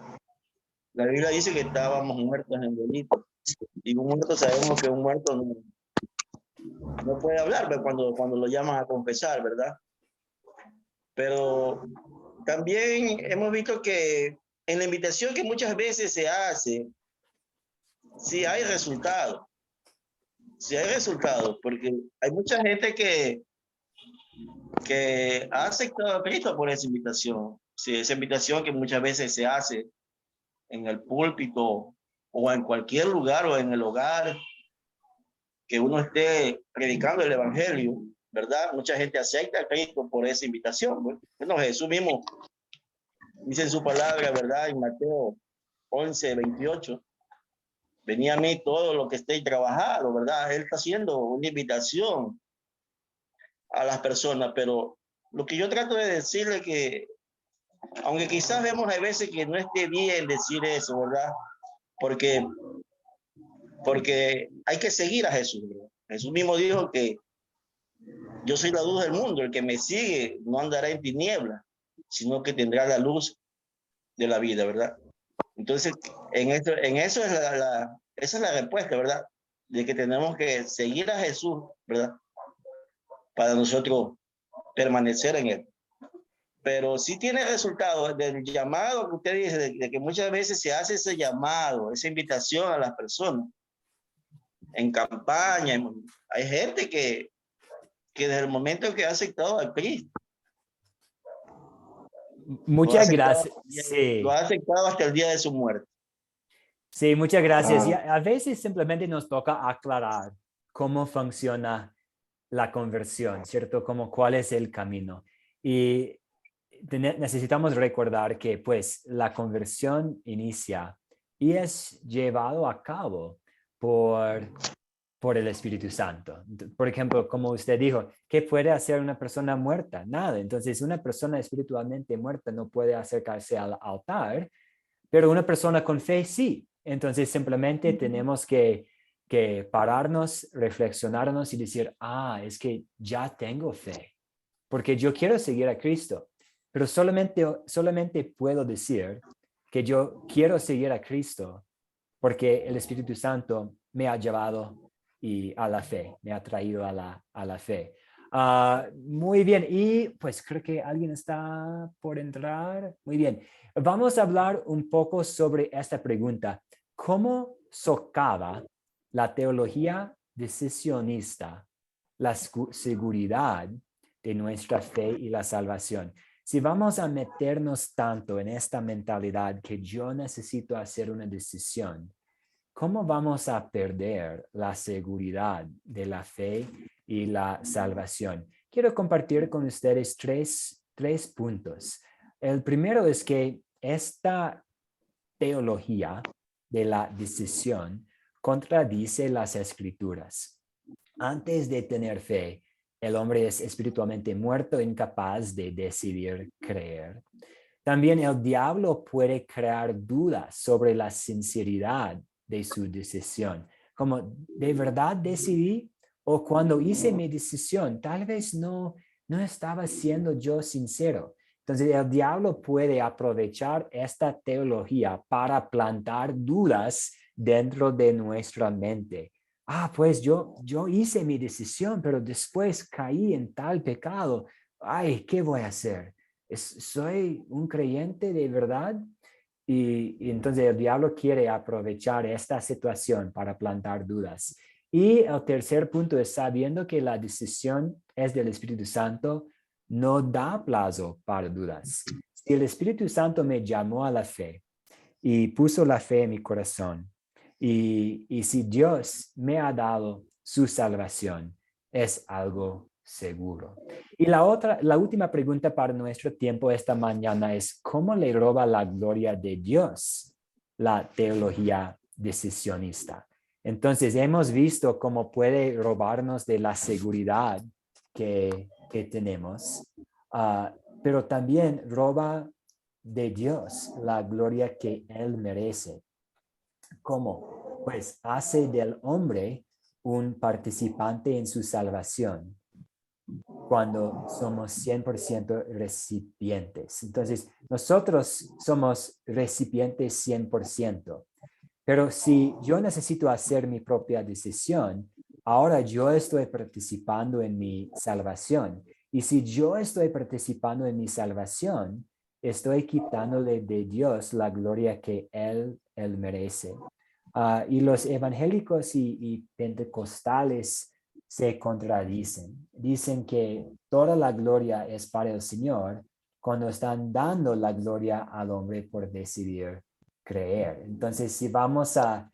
la Biblia dice que estábamos muertos en delitos, y un muerto sabemos que un muerto no puede hablar, pero cuando lo llaman a confesar, ¿verdad? Pero también hemos visto que en la invitación que muchas veces se hace, sí hay resultados. Sí hay resultados, porque hay mucha gente que ha aceptado a Cristo por esa invitación. Sí, esa invitación que muchas veces se hace en el púlpito o en cualquier lugar o en el hogar que uno esté predicando el evangelio, ¿verdad? Mucha gente acepta a Cristo por esa invitación. Bueno, Jesús mismo dice en su palabra, ¿verdad? En Mateo 11:28, venía a mí todo lo que estéis trabajado, ¿verdad? Él está haciendo una invitación a las personas, pero lo que yo trato de decirle que, aunque quizás vemos a veces que no esté bien decir eso, ¿verdad? Porque hay que seguir a Jesús, ¿verdad? Jesús mismo dijo que yo soy la luz del mundo, el que me sigue no andará en tinieblas, sino que tendrá la luz de la vida, ¿verdad? Entonces, en eso es esa es la respuesta, ¿verdad? De que tenemos que seguir a Jesús, ¿verdad? para nosotros permanecer en él. Pero sí tiene resultados del llamado que usted dice, de que muchas veces se hace ese llamado, esa invitación a las personas en campaña. Hay gente que desde el momento en que ha aceptado a Cristo, Muchas gracias. lo ha aceptado hasta el día de su muerte. Sí, muchas gracias. Y a veces simplemente nos toca aclarar cómo funciona la conversión, ¿cierto? Como cuál es el camino. Y necesitamos recordar que pues la conversión inicia y es llevado a cabo por el Espíritu Santo. Por ejemplo, como usted dijo, ¿qué puede hacer una persona muerta? Nada. Entonces, una persona espiritualmente muerta no puede acercarse al altar, pero una persona con fe sí. Entonces, simplemente tenemos que pararnos, reflexionarnos y decir, es que ya tengo fe, porque yo quiero seguir a Cristo, pero solamente puedo decir que yo quiero seguir a Cristo porque el Espíritu Santo me ha llevado a la fe, me ha traído a la fe. Muy bien, y pues creo que alguien está por entrar. Muy bien, vamos a hablar un poco sobre esta pregunta. ¿Cómo socava la teología decisionista la seguridad de nuestra fe y la salvación? Si vamos a meternos tanto en esta mentalidad que yo necesito hacer una decisión, ¿cómo vamos a perder la seguridad de la fe y la salvación? Quiero compartir con ustedes tres puntos. El primero es que esta teología de la decisión contradice las Escrituras. Antes de tener fe, el hombre es espiritualmente muerto, incapaz de decidir creer. También el diablo puede crear dudas sobre la sinceridad de su decisión. Como, ¿de verdad decidí? O cuando hice mi decisión, tal vez no estaba siendo yo sincero. Entonces, el diablo puede aprovechar esta teología para plantar dudas dentro de nuestra mente. Pues yo hice mi decisión, pero después caí en tal pecado. ¿Qué voy a hacer? ¿Soy un creyente de verdad? Y entonces el diablo quiere aprovechar esta situación para plantar dudas. Y el tercer punto es sabiendo que la decisión es del Espíritu Santo, no da plazo para dudas. Si el Espíritu Santo me llamó a la fe y puso la fe en mi corazón, y si Dios me ha dado su salvación, es algo seguro. Y la última pregunta para nuestro tiempo esta mañana es, ¿cómo le roba la gloria de Dios la teología decisionista? Entonces, hemos visto cómo puede robarnos de la seguridad que tenemos, pero también roba de Dios la gloria que Él merece. ¿Cómo? Pues hace del hombre un participante en su salvación cuando somos 100% recipientes. Entonces, nosotros somos recipientes 100%. Pero si yo necesito hacer mi propia decisión, ahora yo estoy participando en mi salvación. Y si yo estoy participando en mi salvación, estoy quitándole de Dios la gloria que Él merece. Y los evangélicos y pentecostales se contradicen. Dicen que toda la gloria es para el Señor cuando están dando la gloria al hombre por decidir creer. Entonces, si vamos a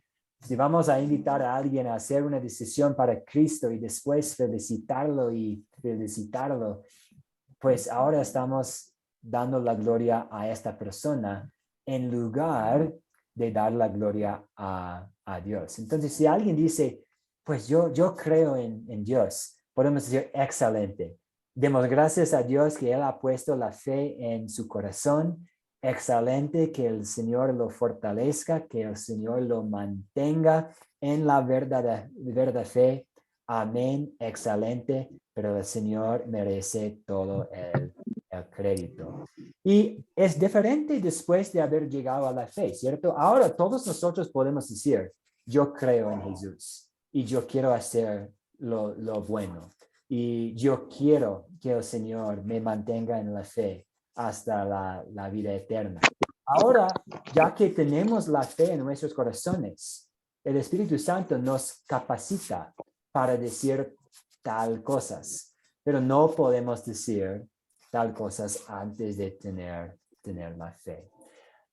invitar a alguien a hacer una decisión para Cristo y después felicitarlo, pues ahora estamos dando la gloria a esta persona en lugar de dar la gloria a Dios. Entonces, si alguien dice, pues yo creo en Dios, podemos decir, excelente. Demos gracias a Dios que Él ha puesto la fe en su corazón. Excelente, que el Señor lo fortalezca, que el Señor lo mantenga en la verdad fe. Amén, excelente, pero el Señor merece todo el crédito. Y es diferente después de haber llegado a la fe, ¿cierto? Ahora todos nosotros podemos decir, yo creo en Jesús y yo quiero hacer lo bueno. y yo quiero que el Señor me mantenga en la fe hasta la vida eterna. Ahora, ya que tenemos la fe en nuestros corazones, el Espíritu Santo nos capacita para decir tal cosas, pero no podemos decir tal cosas antes de tener la fe.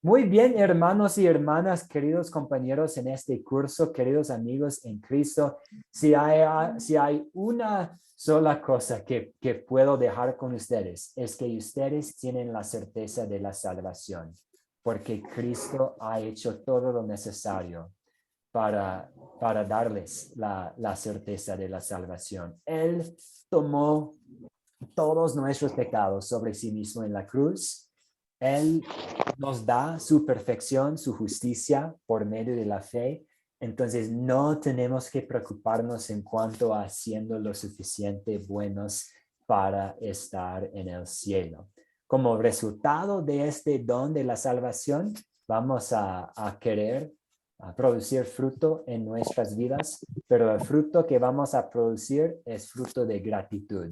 Muy bien, hermanos y hermanas, queridos compañeros en este curso, queridos amigos en Cristo, si hay una sola cosa que puedo dejar con ustedes, es que ustedes tienen la certeza de la salvación, porque Cristo ha hecho todo lo necesario para darles la certeza de la salvación. Él tomó todos nuestros pecados sobre sí mismo en la cruz. Él nos da su perfección, su justicia por medio de la fe. Entonces no tenemos que preocuparnos en cuanto a siendo lo suficiente buenos para estar en el cielo. Como resultado de este don de la salvación, vamos a querer producir fruto en nuestras vidas, pero el fruto que vamos a producir es fruto de gratitud.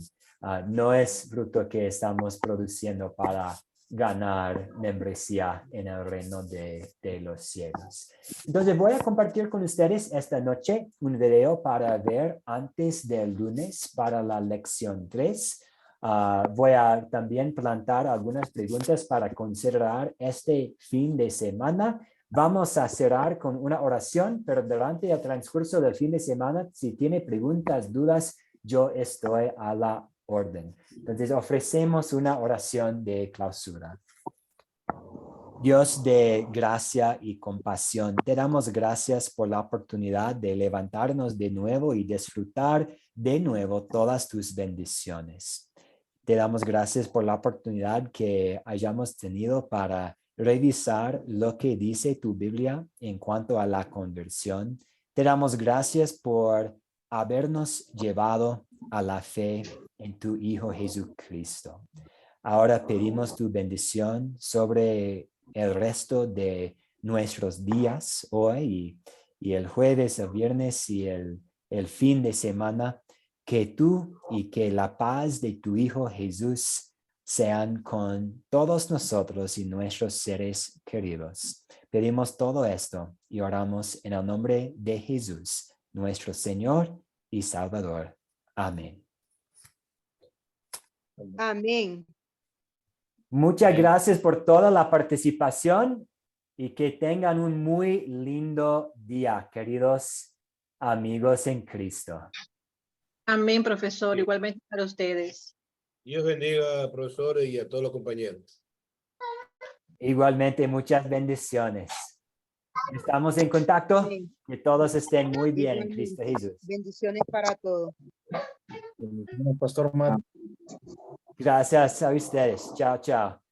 No es fruto que estamos produciendo para ganar membresía en el reino de los cielos. Entonces voy a compartir con ustedes esta noche un video para ver antes del lunes para la lección 3. Voy a también plantar algunas preguntas para considerar este fin de semana. Vamos a cerrar con una oración, pero durante el transcurso del fin de semana, si tiene preguntas, dudas, yo estoy a la orden. Entonces ofrecemos una oración de clausura. Dios de gracia y compasión, te damos gracias por la oportunidad de levantarnos de nuevo y disfrutar de nuevo todas tus bendiciones. Te damos gracias por la oportunidad que hayamos tenido para revisar lo que dice tu Biblia en cuanto a la conversión. Te damos gracias por habernos llevado a la fe en tu Hijo Jesucristo. Ahora pedimos tu bendición sobre el resto de nuestros días hoy y el jueves, el viernes y el fin de semana. Que tú y que la paz de tu Hijo Jesús sean con todos nosotros y nuestros seres queridos. Pedimos todo esto y oramos en el nombre de Jesús, nuestro Señor y Salvador. Amén. Amén. Muchas gracias por toda la participación y que tengan un muy lindo día, queridos amigos en Cristo. Amén, profesor. Igualmente para ustedes. Dios bendiga, profesor, y a todos los compañeros. Igualmente, muchas bendiciones. Estamos en contacto. Amén. Que todos estén muy bien en Cristo Igualmente. Jesús. Bendiciones para todos. Pastor Matt. Gracias a ustedes. Chao, chao.